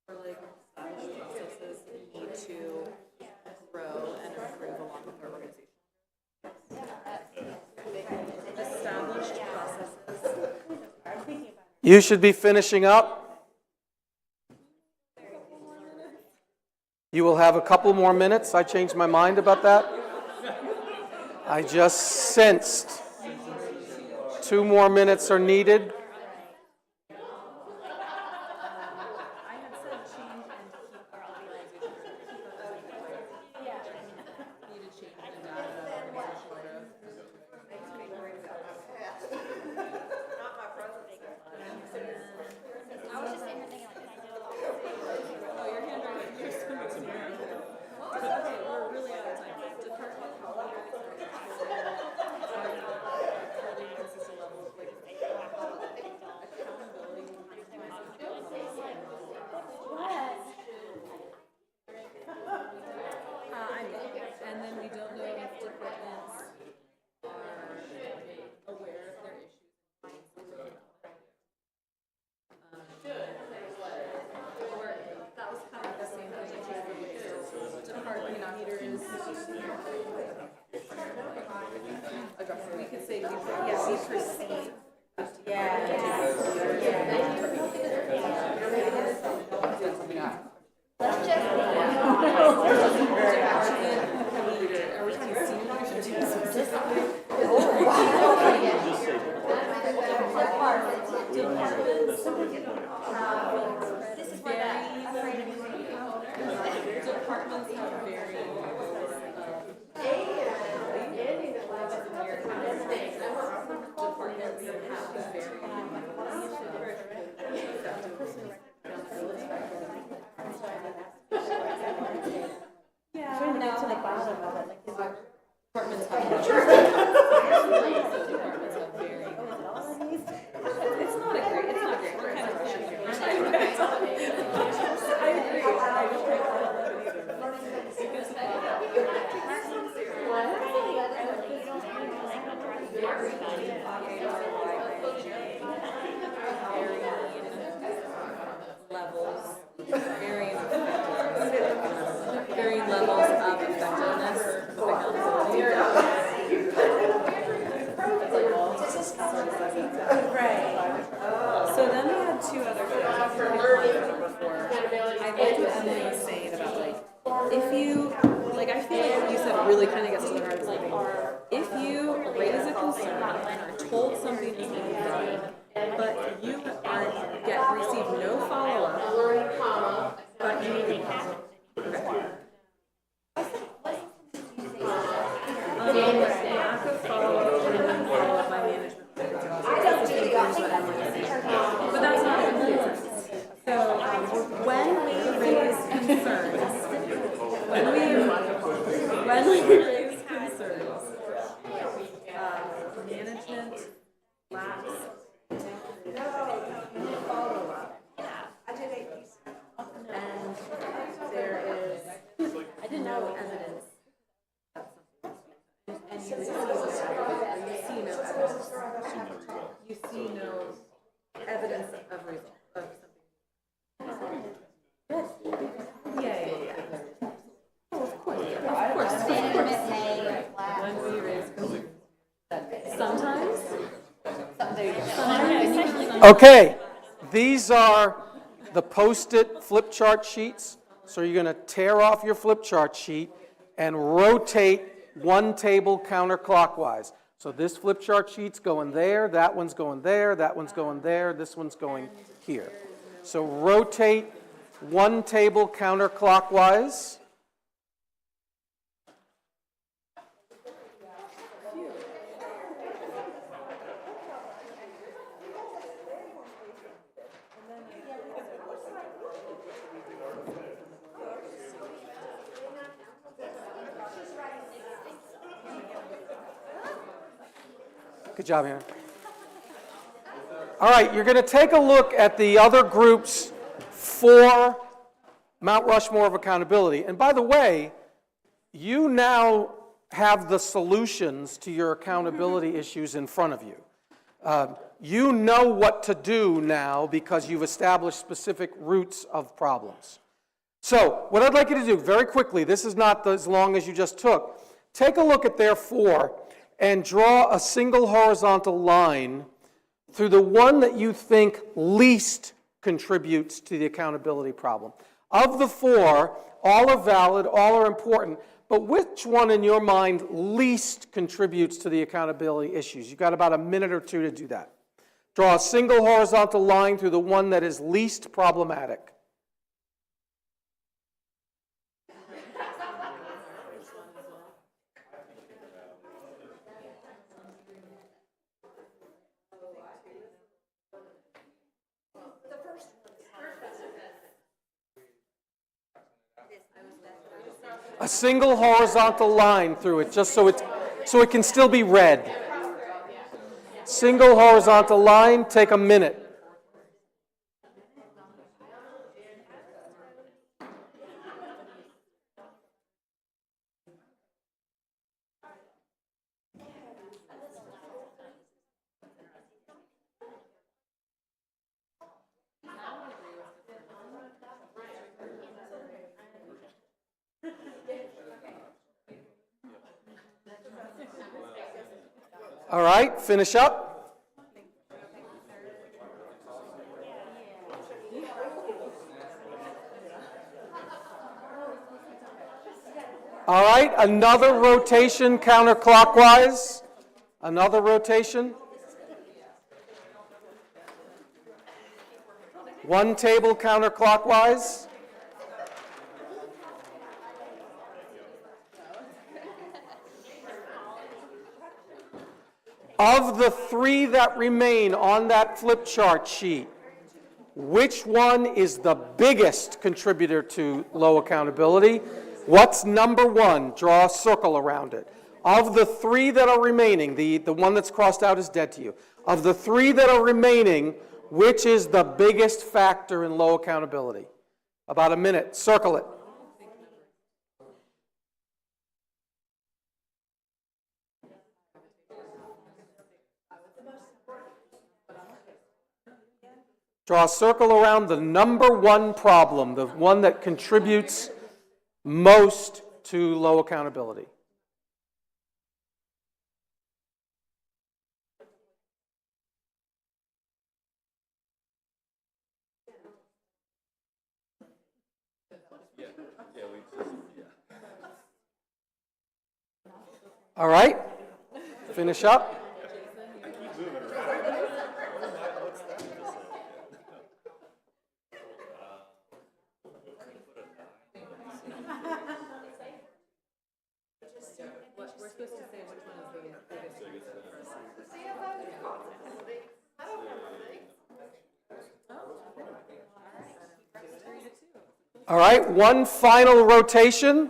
For like established processes that need to grow and improve along with our organization. Established processes. You should be finishing up. You will have a couple more minutes. I changed my mind about that. I just sensed 2 more minutes are needed. I had said change and keep our organization. Need to change the data organizational growth. I was just sitting here thinking, like, can I do maybe perceive. Departments have very Trying to get to the bottom of it, like, departments have very. It's not great. We're kind of rushing here. I agree. Levels, varying levels of effectiveness. Right. So then we had two other things before. I liked what Emily was saying about if you, I feel like you said it really kind of gets to the heart of the thing. If you raise a concern or are told something is being done, but you receive no follow-up, but you lack of follow-up and follow-up by management. But that's not it. So when we raise concerns, management lacks follow-up. And there is no evidence of something. And you see no evidence. You see no evidence of result of something. Yeah. Oh, of course. When we raise concerns. Sometimes. Okay, these are the Post-it flip chart sheets. So you're going to tear off your flip chart sheet and rotate one table counterclockwise. So this flip chart sheet's going there, that one's going there, that one's going there, this one's going here. So rotate one table counterclockwise. Good job, Hannah. All right, you're going to take a look at the other groups for Mount Rushmore of accountability. And by the way, you now have the solutions to your accountability issues in front of you. You know what to do now because you've established specific roots of problems. So what I'd like you to do very quickly, this is not as long as you just took, take a look at their four and draw a single horizontal line through the one that you think least contributes to the accountability problem. Of the four, all are valid, all are important, but which one in your mind least contributes to the accountability issues? You've got about a minute or two to do that. Draw a single horizontal line through the one that is least problematic. A single horizontal line through it, just so it can still be read. Single horizontal line, take a minute. All right, finish up. All right, another rotation counterclockwise. Another rotation. One table counterclockwise. Of the three that remain on that flip chart sheet, which one is the biggest contributor to low accountability? What's number one? Draw a circle around it. Of the three that are remaining, the one that's crossed out is dead to you. Of the three that are remaining, which is the biggest factor in low accountability? About a minute. Circle it. Draw a circle around the number one problem, the one that contributes most to low accountability. All right, finish up. All right, one final rotation,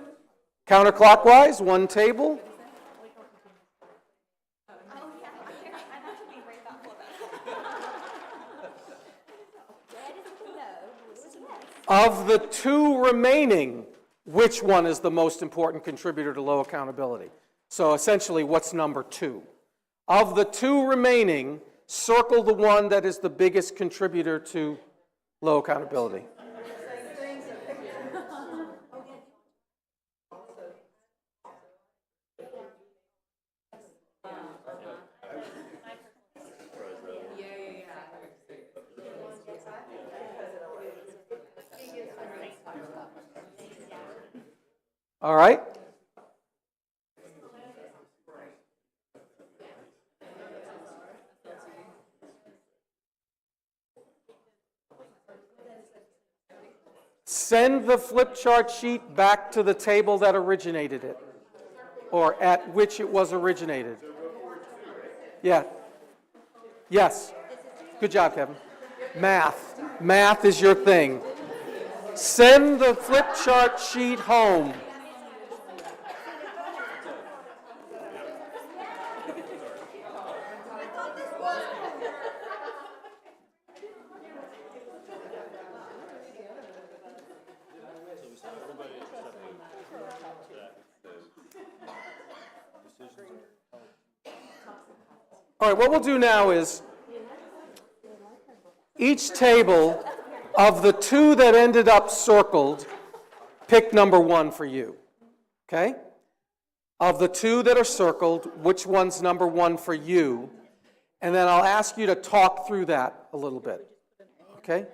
counterclockwise, one table. Of the two remaining, which one is the most important contributor to low accountability? So essentially, what's number two? Of the two remaining, circle the one that is the biggest contributor to low accountability. All right. Send the flip chart sheet back to the table that originated it, or at which it was originated. Yeah. Yes. Good job, Kevin. Math. Math is your thing. Send the flip chart sheet home. All right, what we'll do now is each table of the two that ended up circled, pick number one for you, okay? Of the two that are circled, which one's number one for you? And then I'll ask you to talk through that a little bit, okay?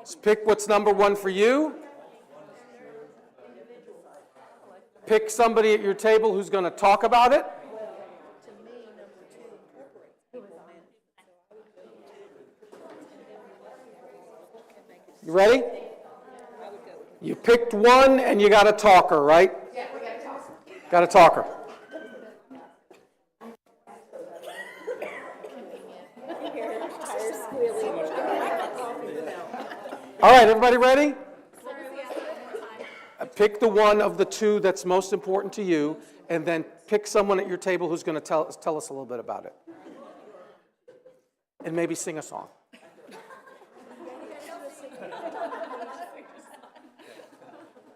Just pick what's number one for you. Pick somebody at your table who's going to talk about it. You ready? You picked one and you got a talker, right? Yeah, we got a talker. Got a talker. All right, everybody ready? Pick the one of the two that's most important to you, and then pick someone at your table who's going to tell us a little bit about it. And maybe sing a song.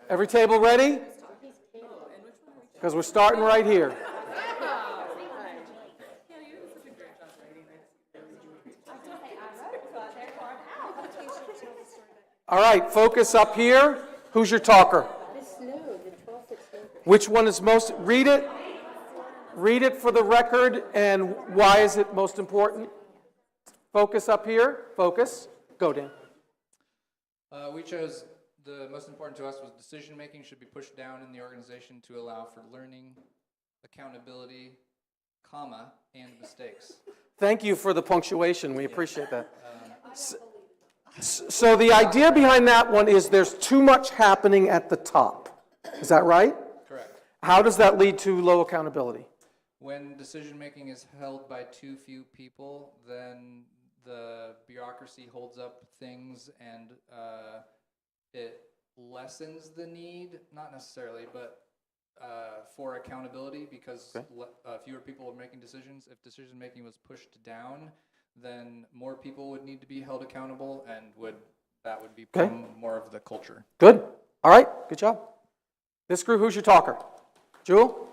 Every table ready? Because we're starting right here. All right, focus up here. Who's your talker? Which one is most? Read it. Read it for the record, and why is it most important? Focus up here. Focus. Go, Dan. We chose the most important to us was decision-making should be pushed down in the organization to allow for learning, accountability, comma, and mistakes. Thank you for the punctuation. We appreciate that. So the idea behind that one is there's too much happening at the top. Is that right? Correct. How does that lead to low accountability? When decision-making is held by too few people, then the bureaucracy holds up things and it lessens the need, not necessarily, but for accountability because fewer people are making decisions. If decision-making was pushed down, then more people would need to be held accountable and that would become more of the culture. Good. All right. Good job. This group, who's your talker? Jewel?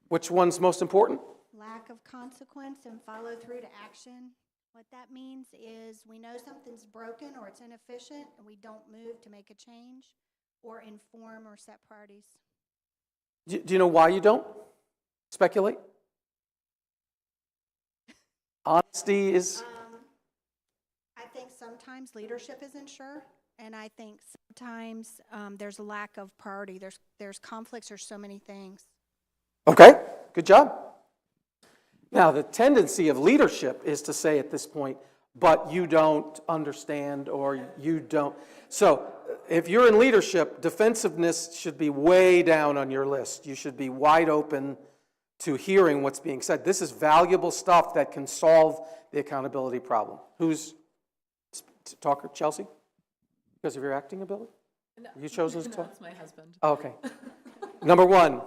Which one's most important? Lack of consequence and follow through to action. What that means is we know something's broken or it's inefficient and we don't move to make a change or inform or set priorities. Do you know why you don't? Speculate? Honesty is... I think sometimes leadership isn't sure, and I think sometimes there's a lack of priority. There's conflicts, there's so many things. Okay, good job. Now, the tendency of leadership is to say at this point, but you don't understand or you don't. So if you're in leadership, defensiveness should be way down on your list. You should be wide open to hearing what's being said. This is valuable stuff that can solve the accountability problem. Who's talker? Chelsea? Because of your acting ability? No, You chosen to talk? That's my husband. Oh, okay. Number one.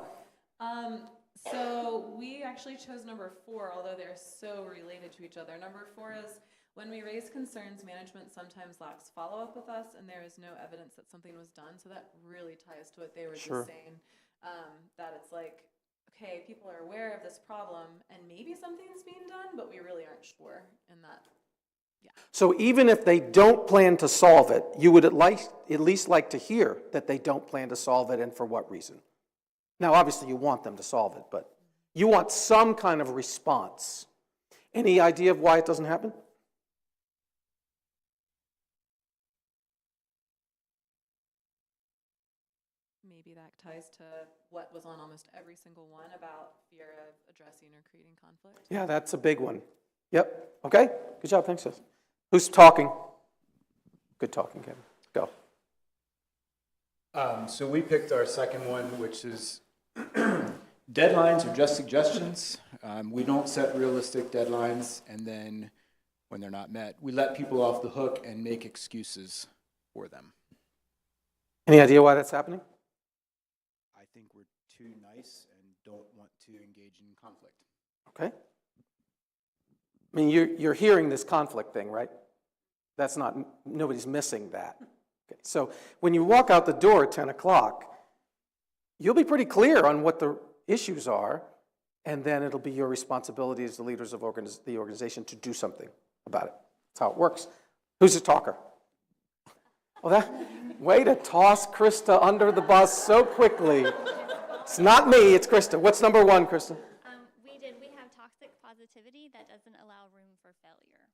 So we actually chose number 4, although they're so related to each other. Number 4 is when we raise concerns, management sometimes lacks follow-up with us, and there is no evidence that something was done. So that really ties to what they were just saying, that it's like, okay, people are aware of this problem, and maybe something's being done, but we really aren't sure in that. Yeah. So even if they don't plan to solve it, you would at least like to hear that they don't plan to solve it and for what reason. Now, obviously, you want them to solve it, but you want some kind of response. Any idea of why it doesn't happen? Maybe that ties to what was on almost every single one about fear of addressing or creating conflict. Yeah, that's a big one. Yep. Okay. Good job. Thanks, sis. Who's talking? Good talking, Kevin. Go. So we picked our second one, which is deadlines are just suggestions. We don't set realistic deadlines, and then when they're not met, we let people off the hook and make excuses for them. Any idea why that's happening? I think we're too nice and don't want to engage in conflict. Okay. I mean, you're hearing this conflict thing, right? That's not, nobody's missing that. Okay. So when you walk out the door at 10 o'clock, you'll be pretty clear on what the issues are, and then it'll be your responsibility as the leaders of the organization to do something about it. That's how it works. Who's the talker? Well, way to toss Krista under the bus so quickly. It's not me, it's Krista. What's number 1, Krista? We have toxic positivity that doesn't allow room for failure.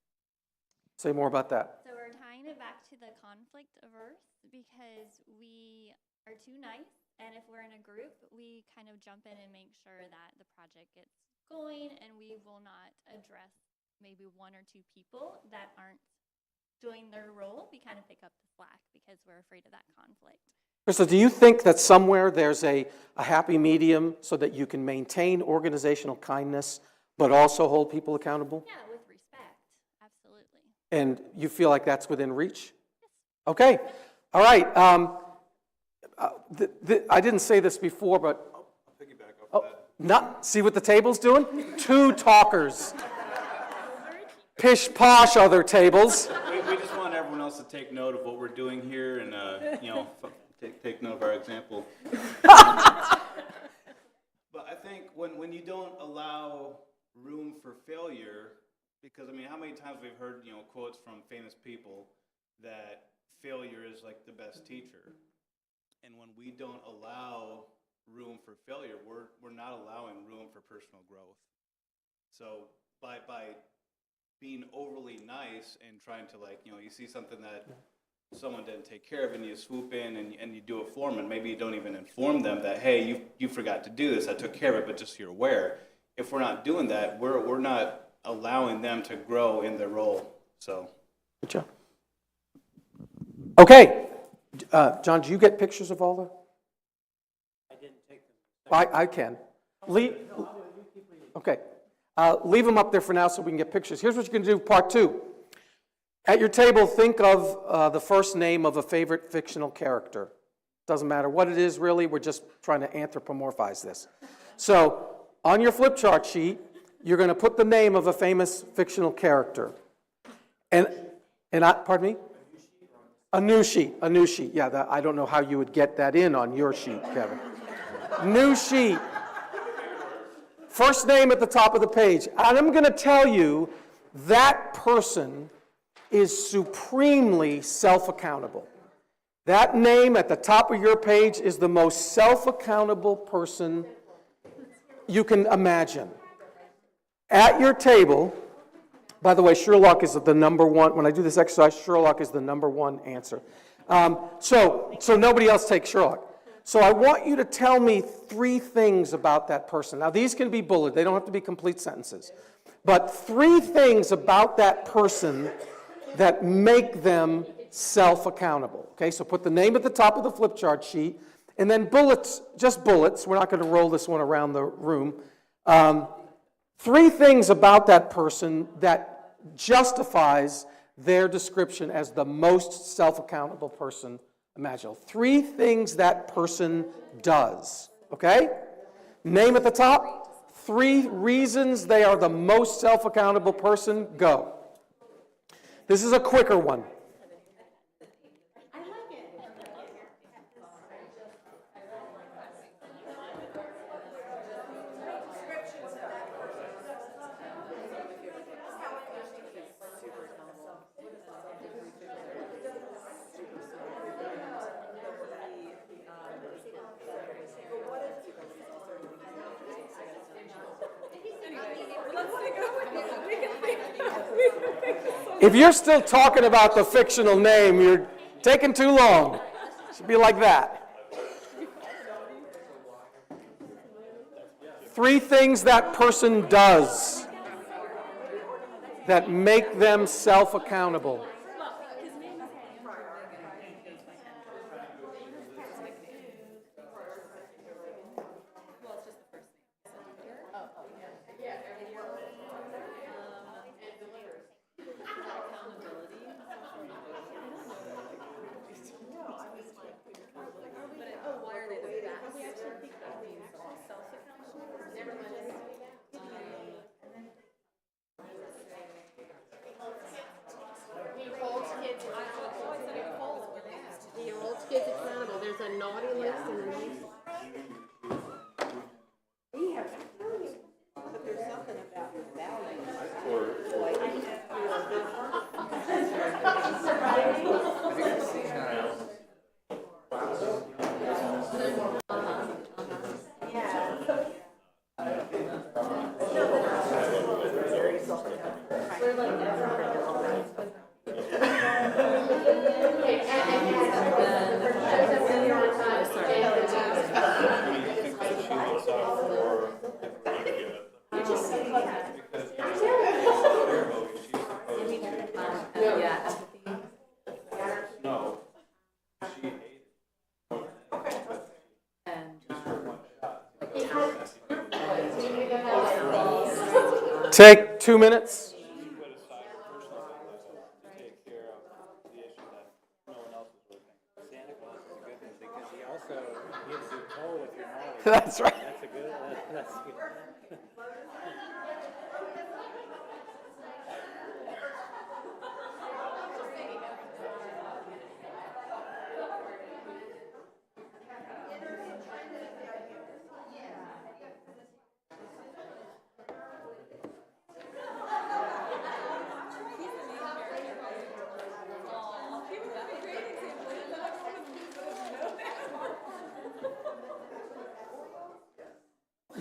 Say more about that. So we're tying it back to the conflict averse because we are too nice, and if we're in a group, we kind of jump in and make sure that the project gets going, and we will not address maybe 1 or 2 people that aren't doing their role. We kind of pick up the slack because we're afraid of that conflict. Krista, do you think that somewhere there's a happy medium so that you can maintain organizational kindness but also hold people accountable? Yeah, with respect, absolutely. And you feel like that's within reach? Yes. Okay. All right. I didn't say this before, but... I'll piggyback off that. Not, see what the table's doing? 2 talkers. Pish-posh other tables. We just want everyone else to take note of what we're doing here and, take note of our example. But I think when you don't allow room for failure, because, how many times we've heard, quotes from famous people that failure is like the best teacher. And when we don't allow room for failure, we're not allowing room for personal growth. So by being overly nice and trying to, like, you see something that someone didn't take care of and you swoop in and you do it for them, and maybe you don't even inform them that, hey, you forgot to do this, I took care of it, but just so you're aware. If we're not doing that, we're not allowing them to grow in their role. So. Good job. Okay. John, do you get pictures of all the? I didn't take them. I can. Okay. Leave them up there for now so we can get pictures. Here's what you can do, part 2. At your table, think of the first name of a favorite fictional character. Doesn't matter what it is, really. We're just trying to anthropomorphize this. So, on your flip chart sheet, you're going to put the name of a famous fictional character. Pardon me? A new sheet. Yeah, I don't know how you would get that in on your sheet, Kevin. New sheet. First name at the top of the page. And I'm going to tell you that person is supremely self-accountable. That name at the top of your page is the most self-accountable person you can imagine. At your table, by the way, Sherlock is the number one. When I do this exercise, Sherlock is the number one answer. So nobody else takes Sherlock. So I want you to tell me 3 things about that person. Now, these can be bulleted. They don't have to be complete sentences. But 3 things about that person that make them self-accountable. Okay, so put the name at the top of the flip chart sheet, and then bullets, just bullets. We're not going to roll this one around the room. 3 things about that person that justifies their description as the most self-accountable person imaginable. 3 things that person does, okay? Name at the top, 3 reasons they are the most self-accountable person, go. This is a quicker one. If you're still talking about the fictional name, you're taking too long. It should be like that. 3 things that person does that make them self-accountable. There's a naughty list and a nice. But there's something about Take 2 minutes. That's right. That's good.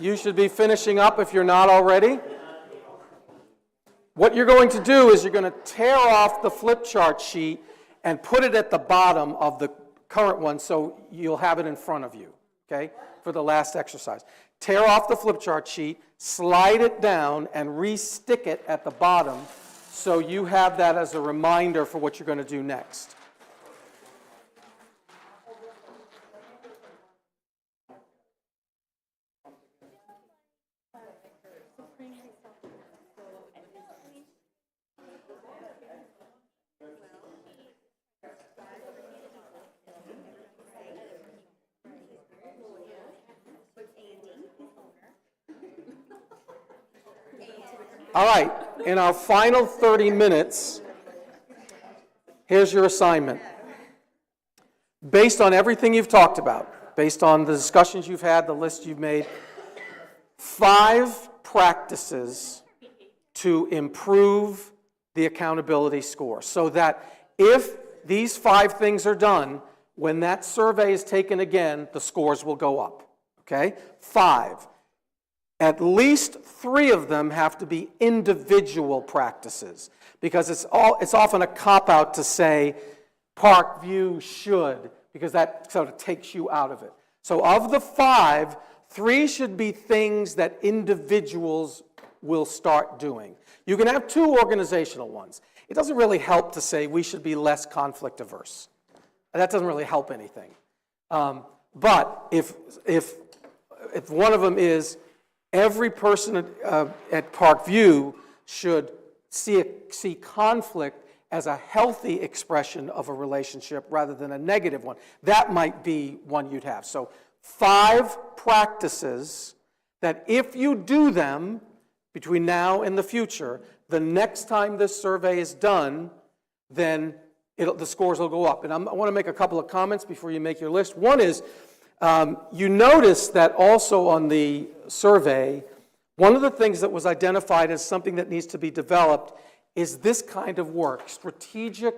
You should be finishing up if you're not already. What you're going to do is you're going to tear off the flip chart sheet and put it at the bottom of the current one so you'll have it in front of you, okay, for the last exercise. Tear off the flip chart sheet, slide it down, and re-stick it at the bottom so you have that as a reminder for what you're going to do next. All right, in our final 30 minutes, here's your assignment. Based on everything you've talked about, based on the discussions you've had, the list you've made, 5 practices to improve the accountability score so that if these 5 things are done, when that survey is taken again, the scores will go up, okay? 5. At least 3 of them have to be individual practices because it's often a cop-out to say Parkview should, because that sort of takes you out of it. So of the 5, 3 should be things that individuals will start doing. You can have 2 organizational ones. It doesn't really help to say we should be less conflict averse. That doesn't really help anything. But if one of them is every person at Parkview should see conflict as a healthy expression of a relationship rather than a negative one. That might be one you'd have. So 5 practices that if you do them between now and the future, the next time this survey is done, then the scores will go up. And I want to make a couple of comments before you make your list. One is, you notice that also on the survey, one of the things that was identified as something that needs to be developed is this kind of work, strategic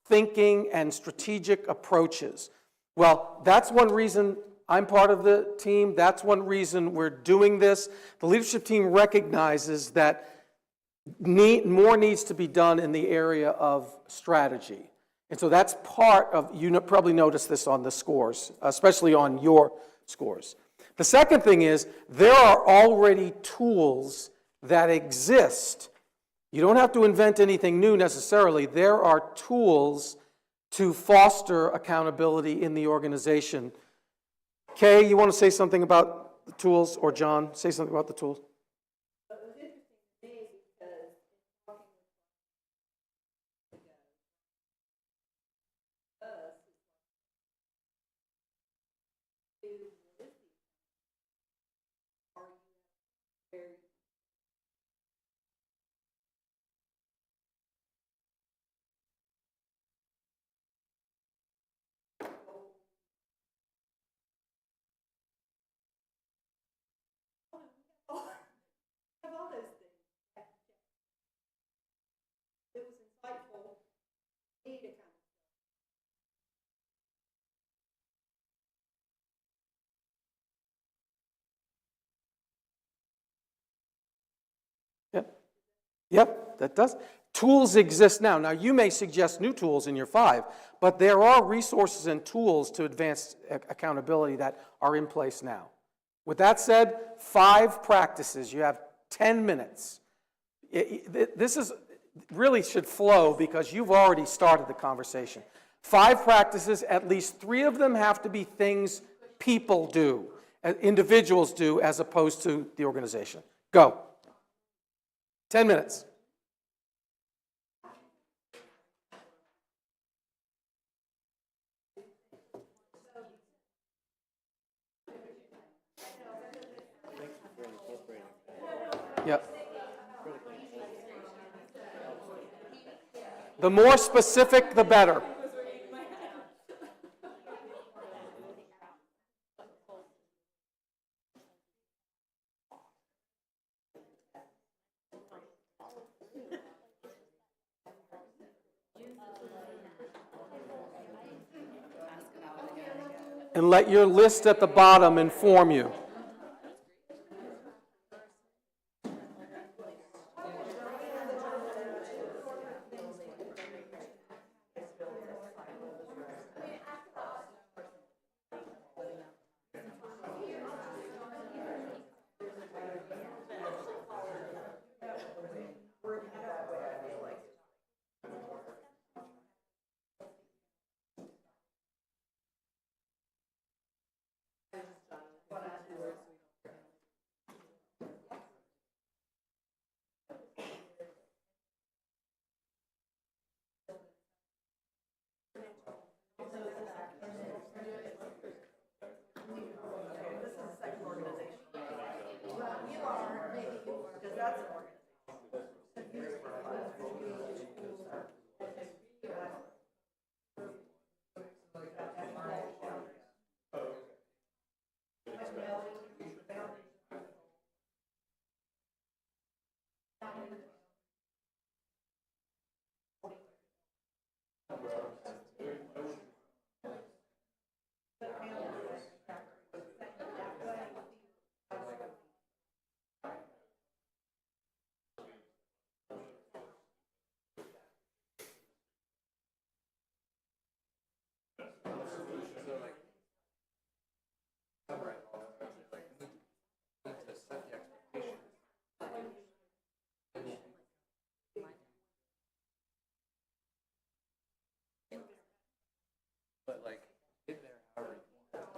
thinking and strategic approaches. Well, that's one reason I'm part of the team. That's one reason we're doing this. The leadership team recognizes that more needs to be done in the area of strategy. And so that's part of, you probably noticed this on the scores, especially on your scores. The second thing is, there are already tools that exist. You don't have to invent anything new necessarily. There are tools to foster accountability in the organization. Kay, you want to say something about the tools, or John, say something about the tools? Yep, that does. Tools exist now. Now, you may suggest new tools in your 5, but there are resources and tools to advance accountability that are in place now. With that said, 5 practices. You have 10 minutes. This really should flow because you've already started the conversation. 5 practices, at least 3 of them have to be things people do, individuals do, as opposed to the organization. Go. 10 minutes. Yep. The more specific, the better. And let your list at the bottom inform you. But like, get there however you want.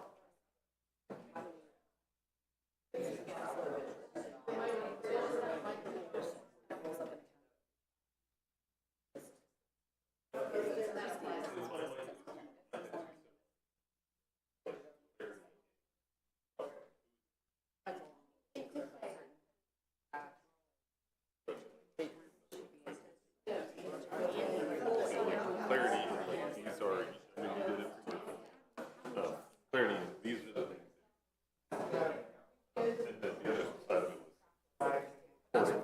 Clarity, these are, when you did it for clarity, these are the things. And then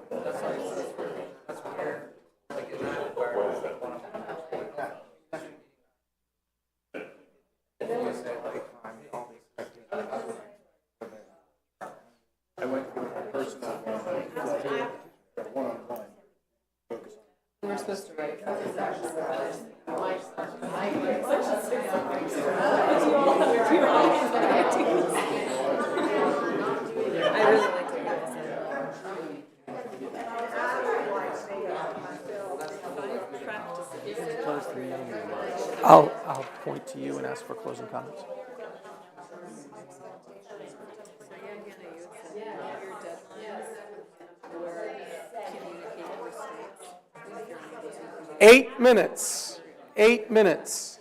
the other side of it was. That's where, like, in that environment, I want to. And then you say, like, I'm always expecting. I went from a personal one-on-one. We're supposed to write. I really like to I'll point to you and ask for closing comments. So yeah, Hannah, you had said your deadlines for communicating with states. If you're unable to. 8 minutes. 8 minutes.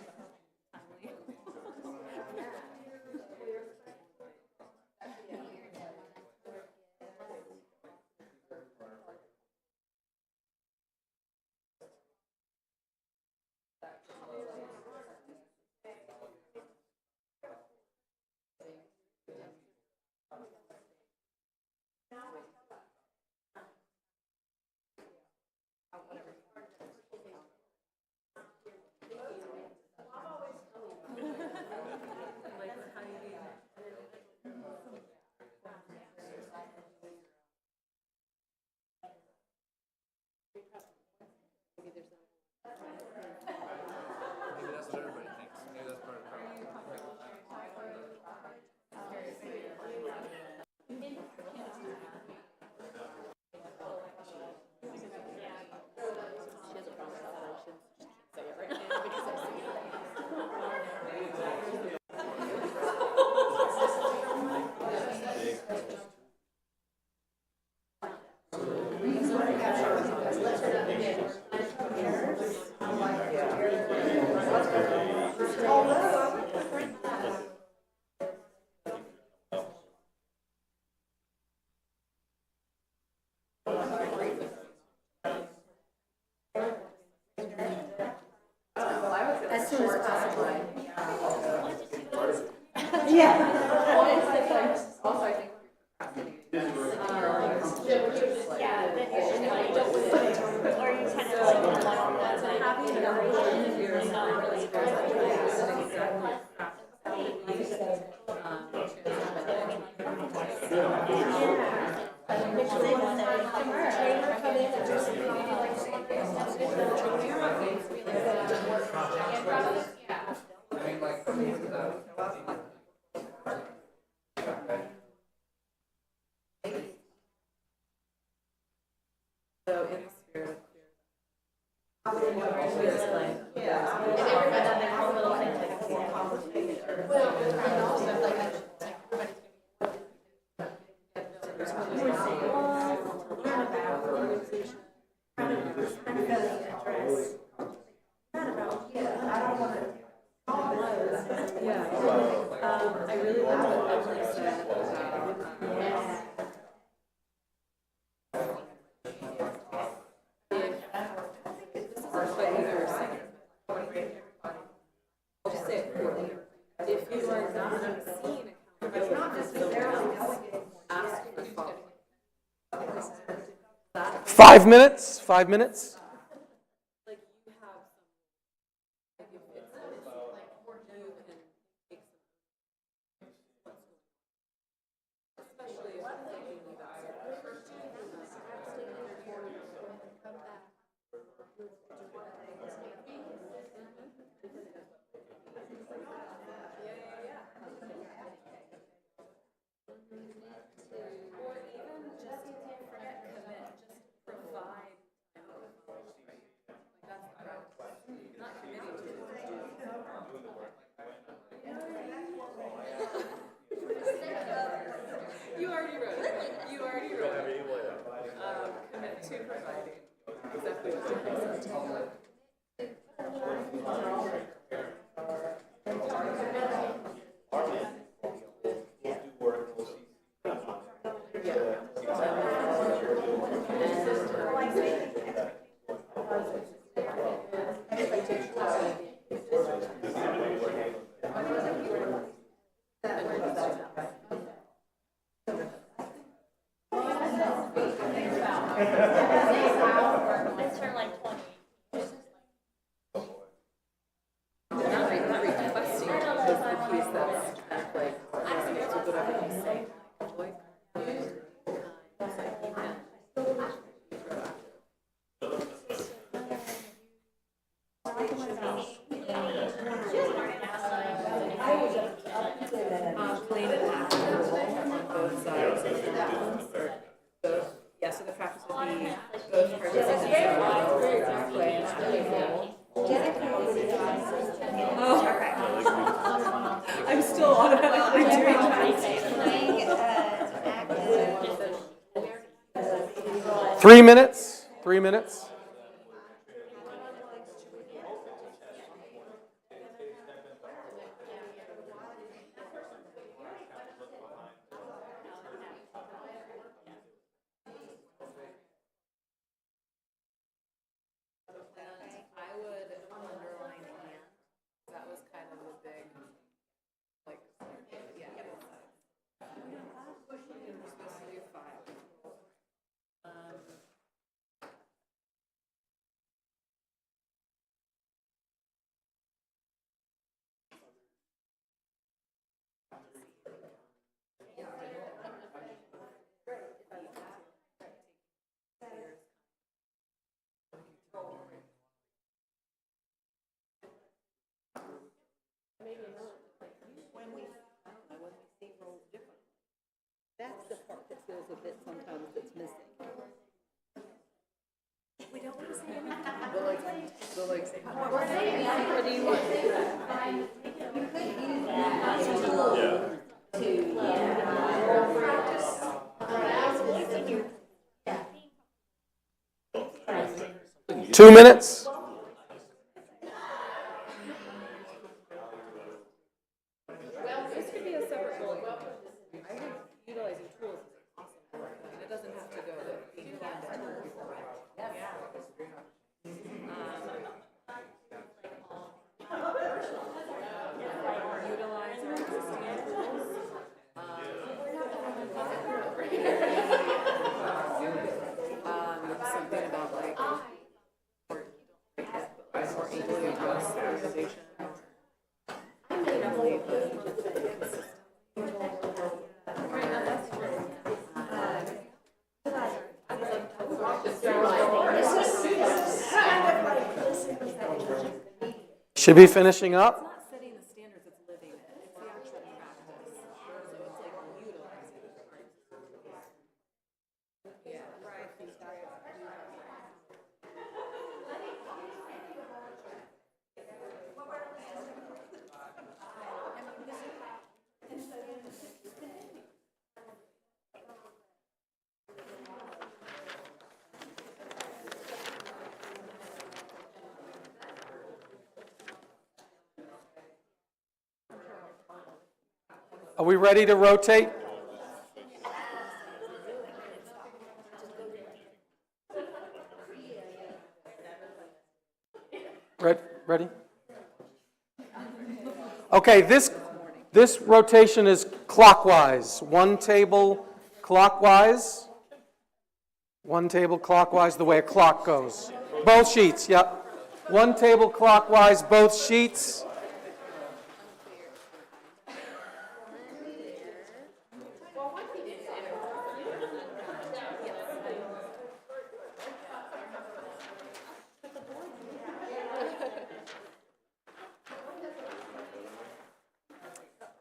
Maybe that's what everybody thinks. Maybe that's part of the problem. As soon as possible. Also, I think. I mean, like, the. So in the spirit of fear. Yeah. And everybody, they have a little thing like more complicated. Well, and also like everybody's I really like what Emily said about person. I'll just say it poorly. If you are not seeing accountability, ask for follow-up. 5 minutes, 5 minutes. Like you have some, like if it's missing, you can take some, especially if it's like you need that. Or even just forget commit, just provide. Like that's the practice. Not committing to it, do. You already wrote it. You already wrote it. Commit to providing. Exactly what Jerry said. It's for like 20. Not requesting is the piece that's like resonates with whatever you say. Like, it's like you can be proactive. Plain and active on both sides. Or both. Yeah, so the practice would be both participants. Play and active. Oh, I'm still automatically doing that. 3 minutes, 3 minutes. I would underline and. That was kind of a big, like, yeah. We're supposed to do 5. That's the part that feels a bit sometimes that's missing. We don't want to say anything. They'll like say, what do you want? Yeah. 2 minutes. This could be a separate goal. I think utilizing tools is awesome. And it doesn't have to go to being handed. Utilize our existing tools. Something about like more equally addressed organization. Should be finishing up. It's not setting the standards, it's living it. It's the actual practice. So it's like utilizing it. Yeah, right. Are we ready to rotate? Ready? Okay, this rotation is clockwise. One table clockwise. One table clockwise, the way a clock goes. Both sheets, yep. One table clockwise, both sheets.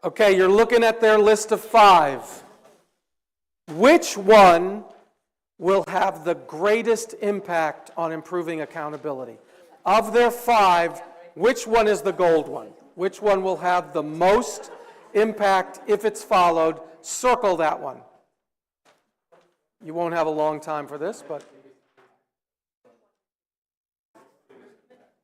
Okay, you're looking at their list of 5. Which one will have the greatest impact on improving accountability? Of their 5, which one is the gold one? Which one will have the most impact if it's followed? Circle that one. You won't have a long time for this, but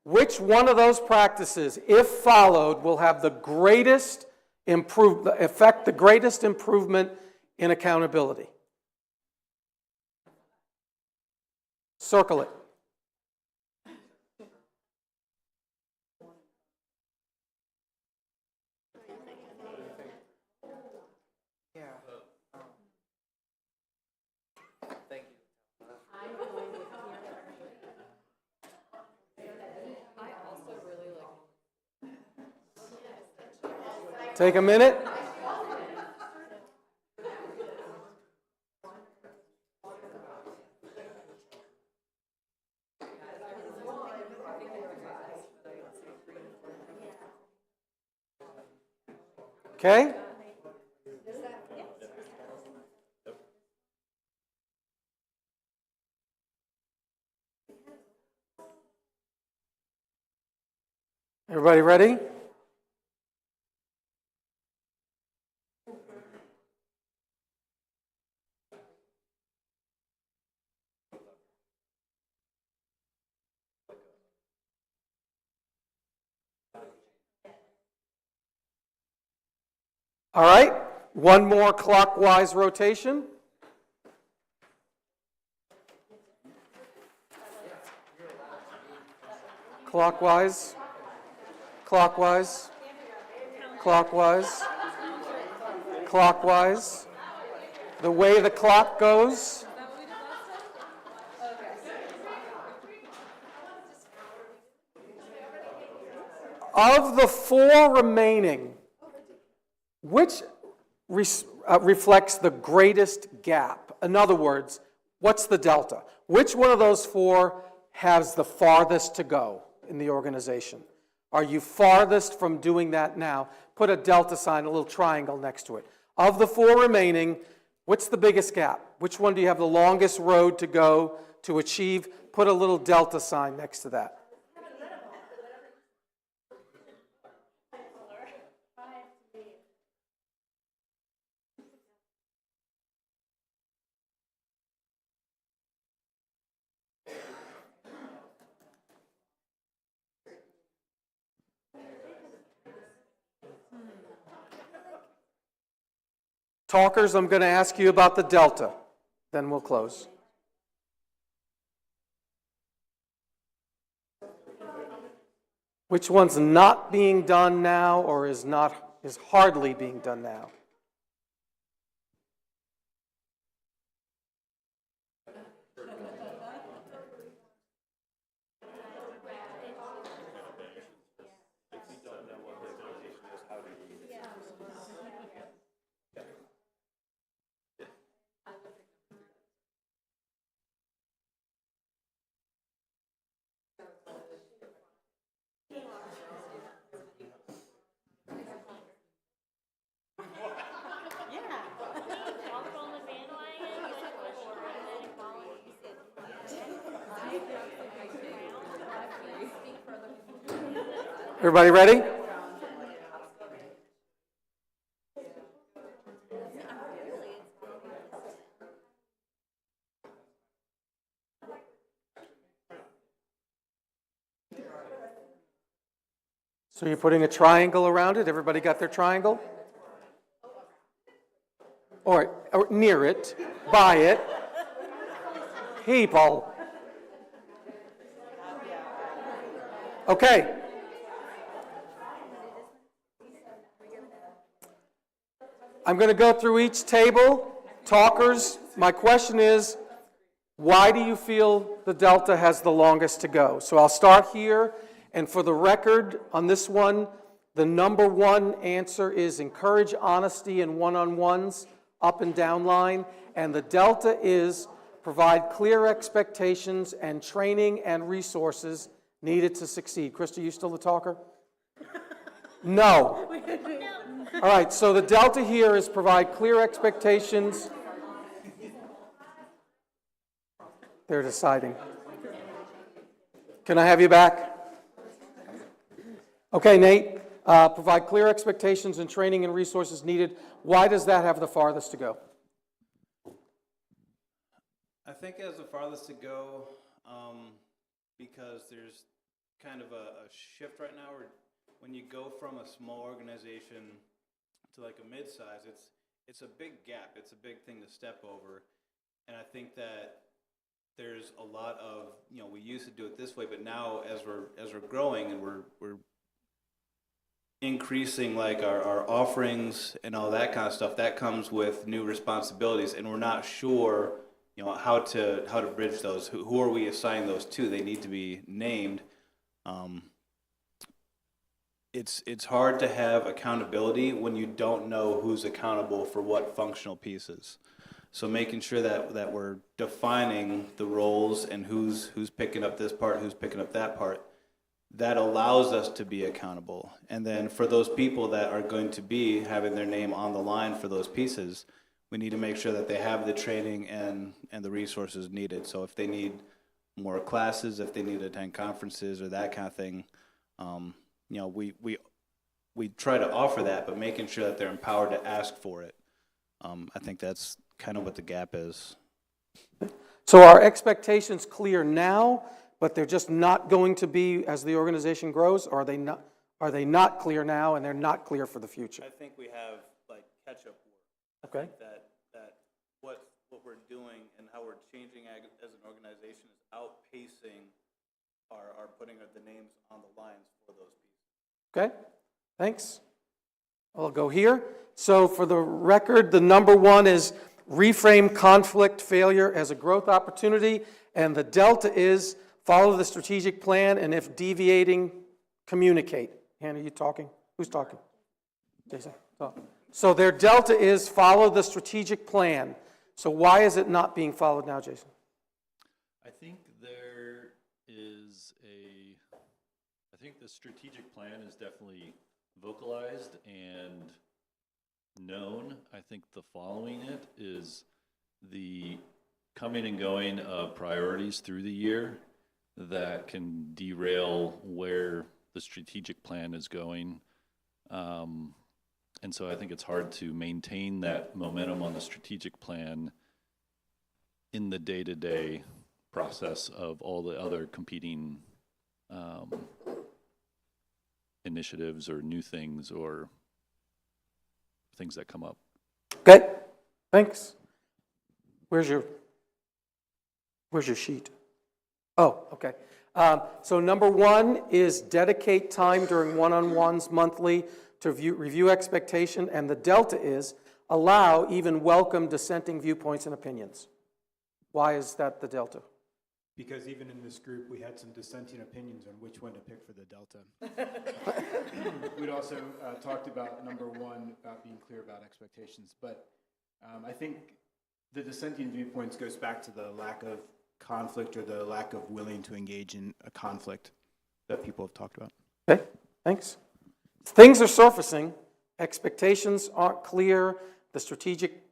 which one of those practices, if followed, will have the greatest the greatest improvement in accountability? Circle it. Take a minute. Okay? Everybody ready? All right, one more clockwise rotation. Clockwise, clockwise, clockwise, clockwise. The way the clock goes. Of the 4 remaining, which reflects the greatest gap? In other words, what's the delta? Which one of those 4 has the farthest to go in the organization? Are you farthest from doing that now? Put a delta sign, a little triangle next to it. Of the 4 remaining, what's the biggest gap? Which one do you have the longest road to go to achieve? Put a little delta sign next to that. Talkers, I'm going to ask you about the delta, then we'll close. Which one's not being done now or is hardly being done now? Everybody ready? So you're putting a triangle around it? Everybody got their triangle? Or near it, by it. People. Okay. I'm going to go through each table. Talkers, my question is, why do you feel the delta has the longest to go? So I'll start here, and for the record, on this one, the number one answer is encourage honesty in one-on-ones, up and down line, and the delta is provide clear expectations and training and resources needed to succeed. Krista, you still the talker? No. All right, so the delta here is provide clear expectations. They're deciding. Can I have you back? Okay, Nate. Provide clear expectations and training and resources needed. Why does that have the farthest to go? I think it has the farthest to go because there's kind of a shift right now where when you go from a small organization to like a mid-size, it's a big gap. It's a big thing to step over. And I think that there's a lot of, we used to do it this way, but now as we're growing and we're increasing like our offerings and all that kind of stuff, that comes with new responsibilities, and we're not sure, how to bridge those. Who are we assigning those to? They need to be named. It's hard to have accountability when you don't know who's accountable for what functional pieces. So making sure that we're defining the roles and who's picking up this part, who's picking up that part, that allows us to be accountable. And then for those people that are going to be having their name on the line for those pieces, we need to make sure that they have the training and the resources needed. So if they need more classes, if they need to attend conferences or that kind of thing, we try to offer that, but making sure that they're empowered to ask for it. I think that's kind of what the gap is. So are expectations clear now, but they're just not going to be as the organization grows, or are they not clear now and they're not clear for the future? I think we have like catch-up work. Okay. I think that what we're doing and how we're changing as an organization is outpacing our putting the names on the lines for those pieces. Okay, thanks. I'll go here. So for the record, the number one is reframe conflict failure as a growth opportunity, and the delta is follow the strategic plan, and if deviating, communicate. Hannah, are you talking? Who's talking? Jason, talk. So their delta is follow the strategic plan. So why is it not being followed now, Jason? I think there is I think the strategic plan is definitely vocalized and known. I think the following it is the coming and going of priorities through the year that can derail where the strategic plan is going. And so I think it's hard to maintain that momentum on the strategic plan in the day-to-day process of all the other competing initiatives or new things or things that come up. Okay, thanks. Where's your sheet? Oh, okay. So number one is dedicate time during one-on-ones monthly to review expectation, and the delta is allow, even welcome dissenting viewpoints and opinions. Why is that the delta? Because even in this group, we had some dissenting opinions on which one to pick for the delta. We'd also talked about number one, about being clear about expectations. But I think the dissenting viewpoints goes back to the lack of conflict or the lack of willing to engage in a conflict that people have talked about. Okay, thanks. Things are surfacing. Expectations aren't clear. The strategic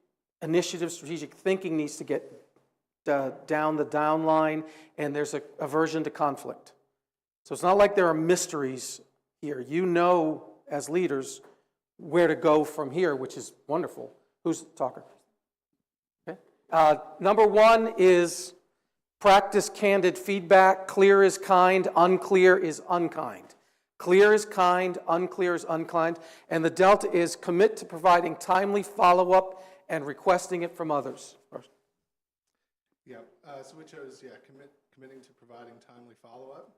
initiative, strategic thinking needs to get down the down line, and there's a aversion to conflict. So it's not like there are mysteries here. You know, as leaders, where to go from here, which is wonderful. Who's the talker? Okay. Number one is practice candid feedback. Clear is kind, unclear is unkind. Clear is kind, unclear is unkind. And the delta is commit to providing timely follow-up and requesting it from others. Yeah, so we chose, committing to providing timely follow-up.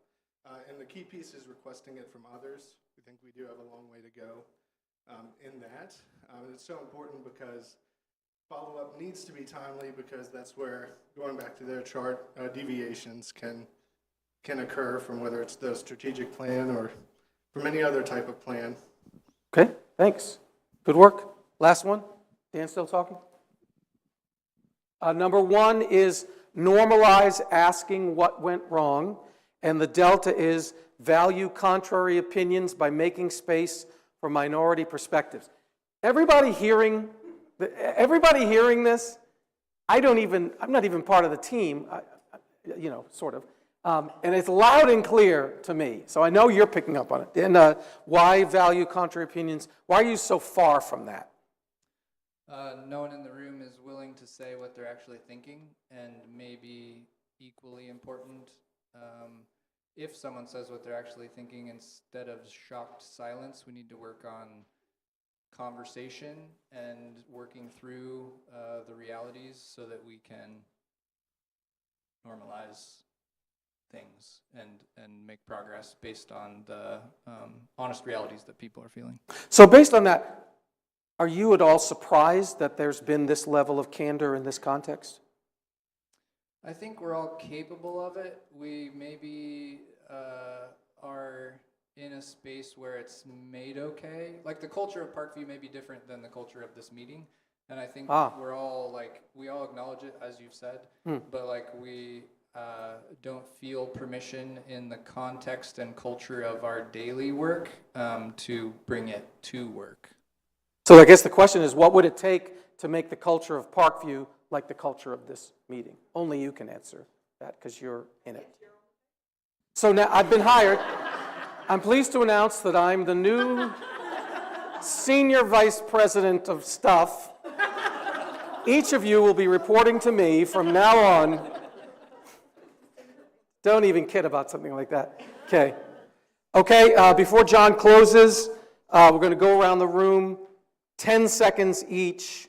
And the key piece is requesting it from others. We think we do have a long way to go in that. And it's so important because follow-up needs to be timely, because that's where, going back to their chart, deviations can occur from whether it's the strategic plan or from any other type of plan. Okay, thanks. Good work. Last one. Dan still talking? Number 1 is normalize asking what went wrong, and the delta is value contrary opinions by making space for minority perspectives. Everybody hearing this? I'm not even part of the team, sort of. And it's loud and clear to me, so I know you're picking up on it. And why value contrary opinions? Why are you so far from that? No one in the room is willing to say what they're actually thinking, and maybe equally important, if someone says what they're actually thinking instead of shocked silence, we need to work on conversation and working through the realities so that we can normalize things and make progress based on the honest realities that people are feeling. So based on that, are you at all surprised that there's been this level of candor in this context? I think we're all capable of it. We maybe are in a space where it's made okay. Like the culture of Parkview may be different than the culture of this meeting. And I think we're all we all acknowledge it, as you've said, but we don't feel permission in the context and culture of our daily work to bring it to work. So I guess the question is, what would it take to make the culture of Parkview like the culture of this meeting? Only you can answer that because you're in it. So now I've been hired. I'm pleased to announce that I'm the new Senior Vice President of Stuff. Each of you will be reporting to me from now on. Don't even kid about something like that. Okay. Before John closes, we're going to go around the room, 10 seconds each.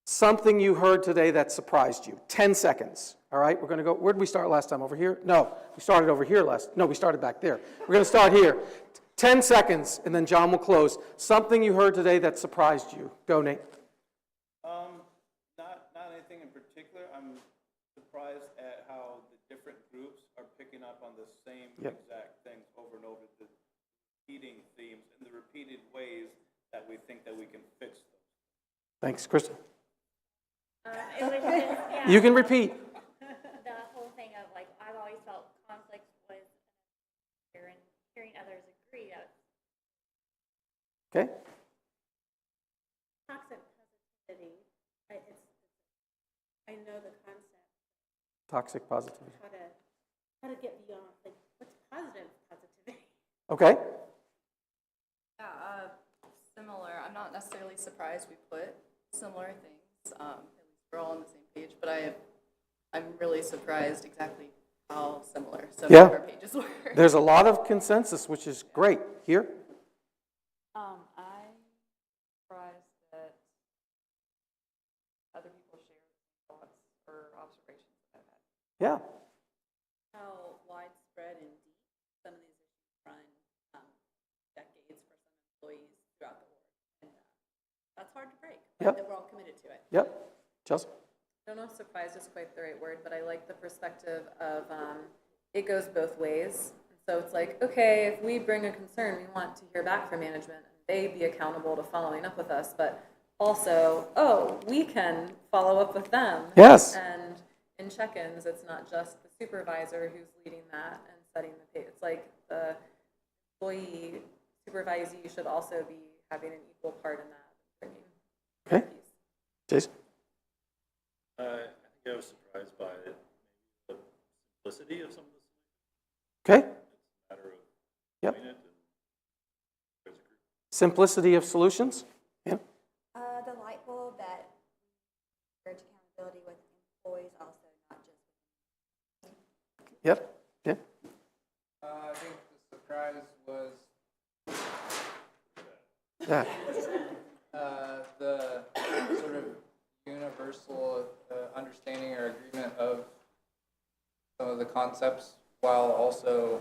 Something you heard today that surprised you. 10 seconds. All right, we're going to go. Where did we start last time? Over here? No, we started over here we started back there. We're going to start here. 10 seconds, and then John will close. Something you heard today that surprised you. Go, Nate. Not anything in particular. I'm surprised at how the different groups are picking up on the same exact things over and over, the repeating themes and the repeated ways that we think that we can fix them. Thanks, Kristen. It was just, You can repeat. The whole thing of I've always felt conflict was here, and hearing others agree. Okay. Toxic positivity. I know the concept. Toxic positivity. How to get beyond what's positive positivity. Okay. Yeah, similar. I'm not necessarily surprised we put similar things. At least we're all on the same page, but I'm really surprised exactly how similar some of our pages were. There's a lot of consensus, which is great. Here? I'm surprised that other people share thoughts or observations that I've had. Yeah. How widespread and deep some of these issues run decades for some employees throughout the world. And that's hard to break. But we're all committed to it. Yep. Chelsea? I don't know if surprised is quite the right word, but I like the perspective of it goes both ways. So it's okay, if we bring a concern, we want to hear back from management, and they be accountable to following up with us, but also, we can follow up with them. Yes. And in check-ins, it's not just the supervisor who's leading that and setting the pace. It's the employee supervisee should also be having an equal part in that. Okay. Jason? I think I was surprised by the simplicity of some of the solutions. Okay. It's a matter of doing it. And Simplicity of solutions? Yeah. The light bulb that encourage accountability with employees also, not just. Yep. Yeah. I think the surprise was the sort of universal understanding or agreement of some of the concepts, while also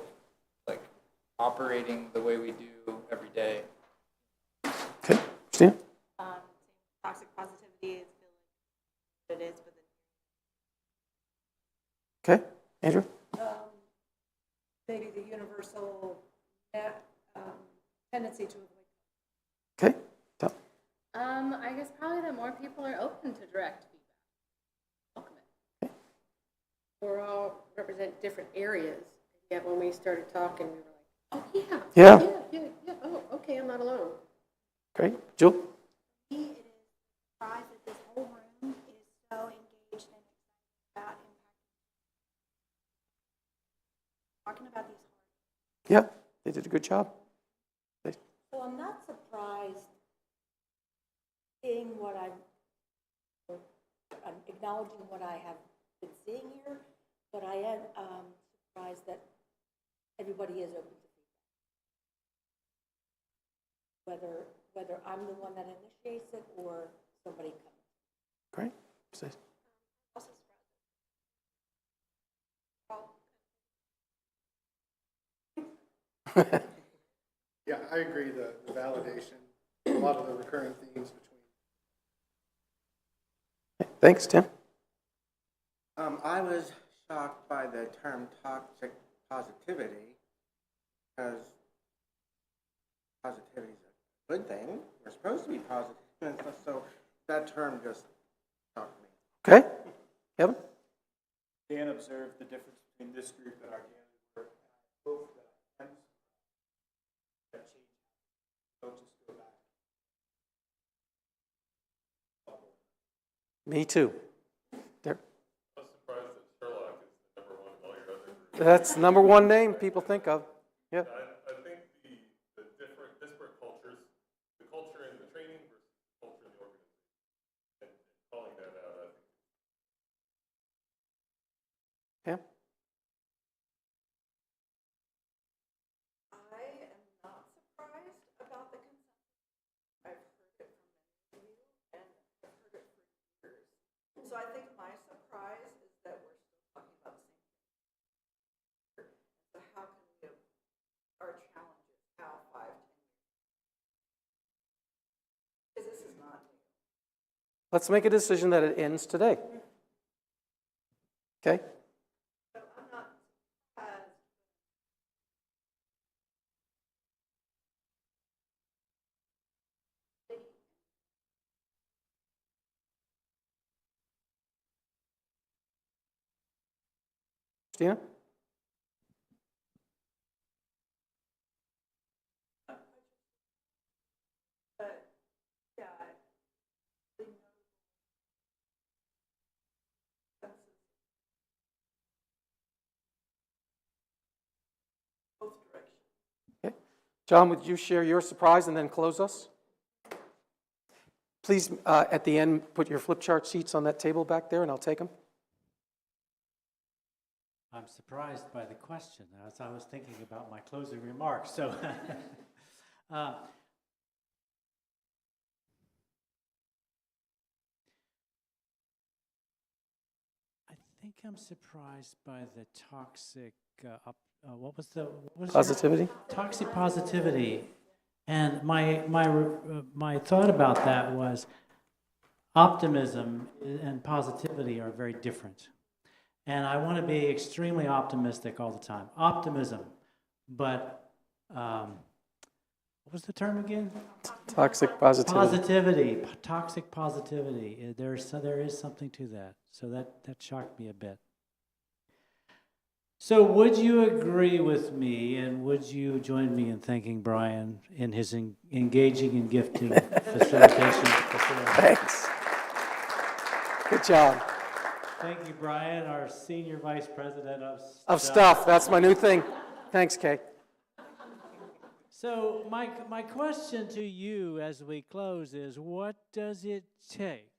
operating the way we do every day. Okay, Christina? Toxic positivity is feeling what it is within. Okay, Andrew? Maybe the universal tendency to avoid. Okay, Tom? I guess probably that more people are open to direct feedback. Welcome it. We're all represent different areas. Yet when we started talking, we were like, oh Yeah. yeah. Oh, okay, I'm not alone. Great. Jewel? For me, it is surprised that this whole room is so engaged and excited about talking about these hard. Yeah, they did a good job. So I'm not surprised seeing what I'm acknowledging what I have been seeing here, but I am surprised that everybody is open to feedback. Whether I'm the one that initiates it or somebody comes. Great. Stacey? Yeah, I agree, the validation, a lot of the recurring themes between. Thanks, Tim. I was shocked by the term toxic positivity, because positivity is a good thing. We're supposed to be positive, and so that term just shocked me. Okay, Kevin? Dan observed the difference between this group and our daily work, and I hope that I can that change. Don't just go back. Me too. There. I was surprised that Sherlock is the number one of all your other groups. That's the number one name people think of. Yeah. I think the different disparate cultures, the culture in the training versus the culture in the organization, and calling that out, I think. Yeah. I am not surprised about the consensus. I've heard it from many of you, and I've heard it for years. So I think my surprise is that we're still talking about the same thing. So how can we, our challenges, how 5, 10 years? Because this is not new. Let's make a decision that it ends today. Okay? So I'm not surprised. Christina? But yeah, the both directions. Okay. John, would you share your surprise and then close us? Please, at the end, put your flip chart sheets on that table back there, and I'll take them. I'm surprised by the question as I was thinking about my closing remarks. So, I think I'm surprised by the toxic, what was Positivity? Toxic positivity. And my thought about that was optimism and positivity are very different. And I want to be extremely optimistic all the time. Optimism, but what was the term again? Toxic positivity. Positivity, toxic positivity. There is something to that. So that shocked me a bit. So would you agree with me, and would you join me in thanking Brian in his engaging and gifting facilitation? Thanks. Good job. Thank you, Brian, our Senior Vice President Of stuff. That's my new thing. Thanks, Kay. So my question to you as we close is, what does it take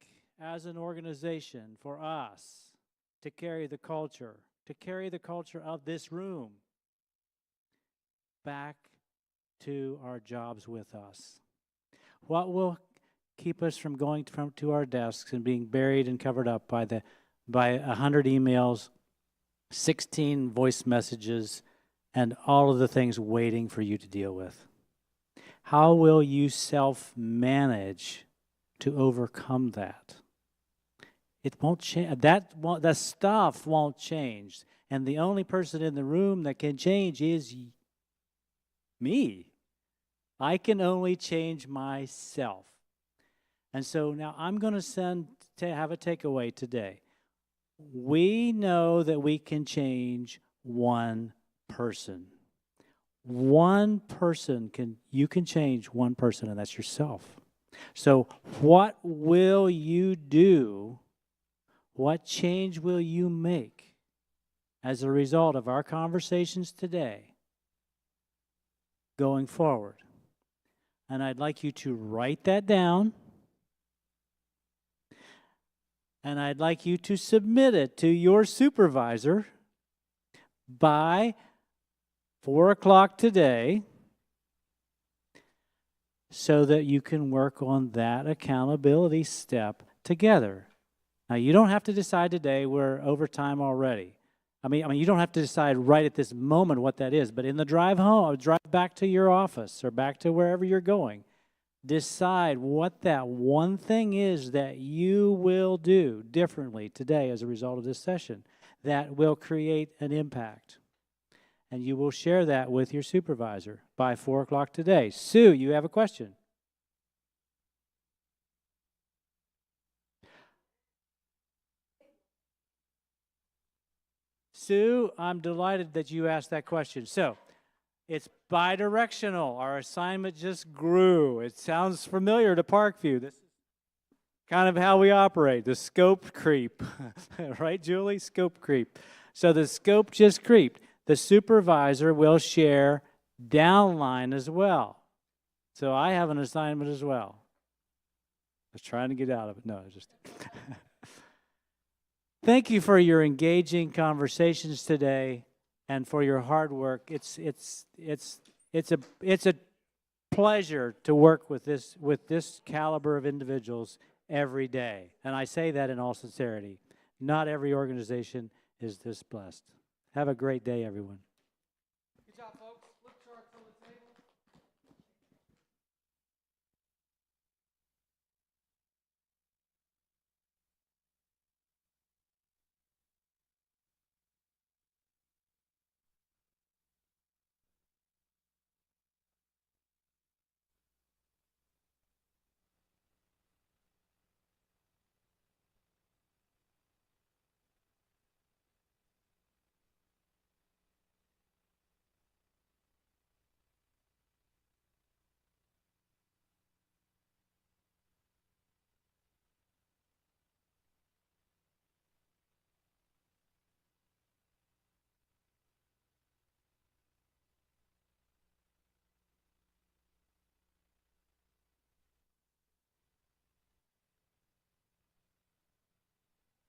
as an organization for us to carry the culture of this room back to our jobs with us? What will keep us from going to our desks and being buried and covered up by 100 emails, 16 voice messages, and all of the things waiting for you to deal with. How will you self-manage to overcome that? It won't change. That stuff won't change. And the only person in the room that can change is me. I can only change myself. And so now I'm going to have a takeaway today. We know that we can change one person. One person you can change one person, and that's yourself. So what will you do? What change will you make as a result of our conversations today going forward? And I'd like you to write that down. And I'd like you to submit it to your supervisor by 4 o'clock today so that you can work on that accountability step together. Now, you don't have to decide today. We're over time already. I mean, you don't have to decide right at this moment what that is, but in the drive home, or drive back to your office or back to wherever you're going, decide what that one thing is that you will do differently today as a result of this session that will create an impact. And you will share that with your supervisor by 4 o'clock today. Sue, you have a question? Sue, I'm delighted that you asked that question. So, it's bidirectional. Our assignment just grew. It sounds familiar to Parkview. This is kind of how we operate, the scope creep. Right, Julie? Scope creep. So the scope just creeped. The supervisor will share downline as well. So I have an assignment as well. I was trying to get out of it. No, just... Thank you for your engaging conversations today and for your hard work. It's a pleasure to work with this caliber of individuals every day. And I say that in all sincerity. Not every organization is this blessed. Have a great day, everyone.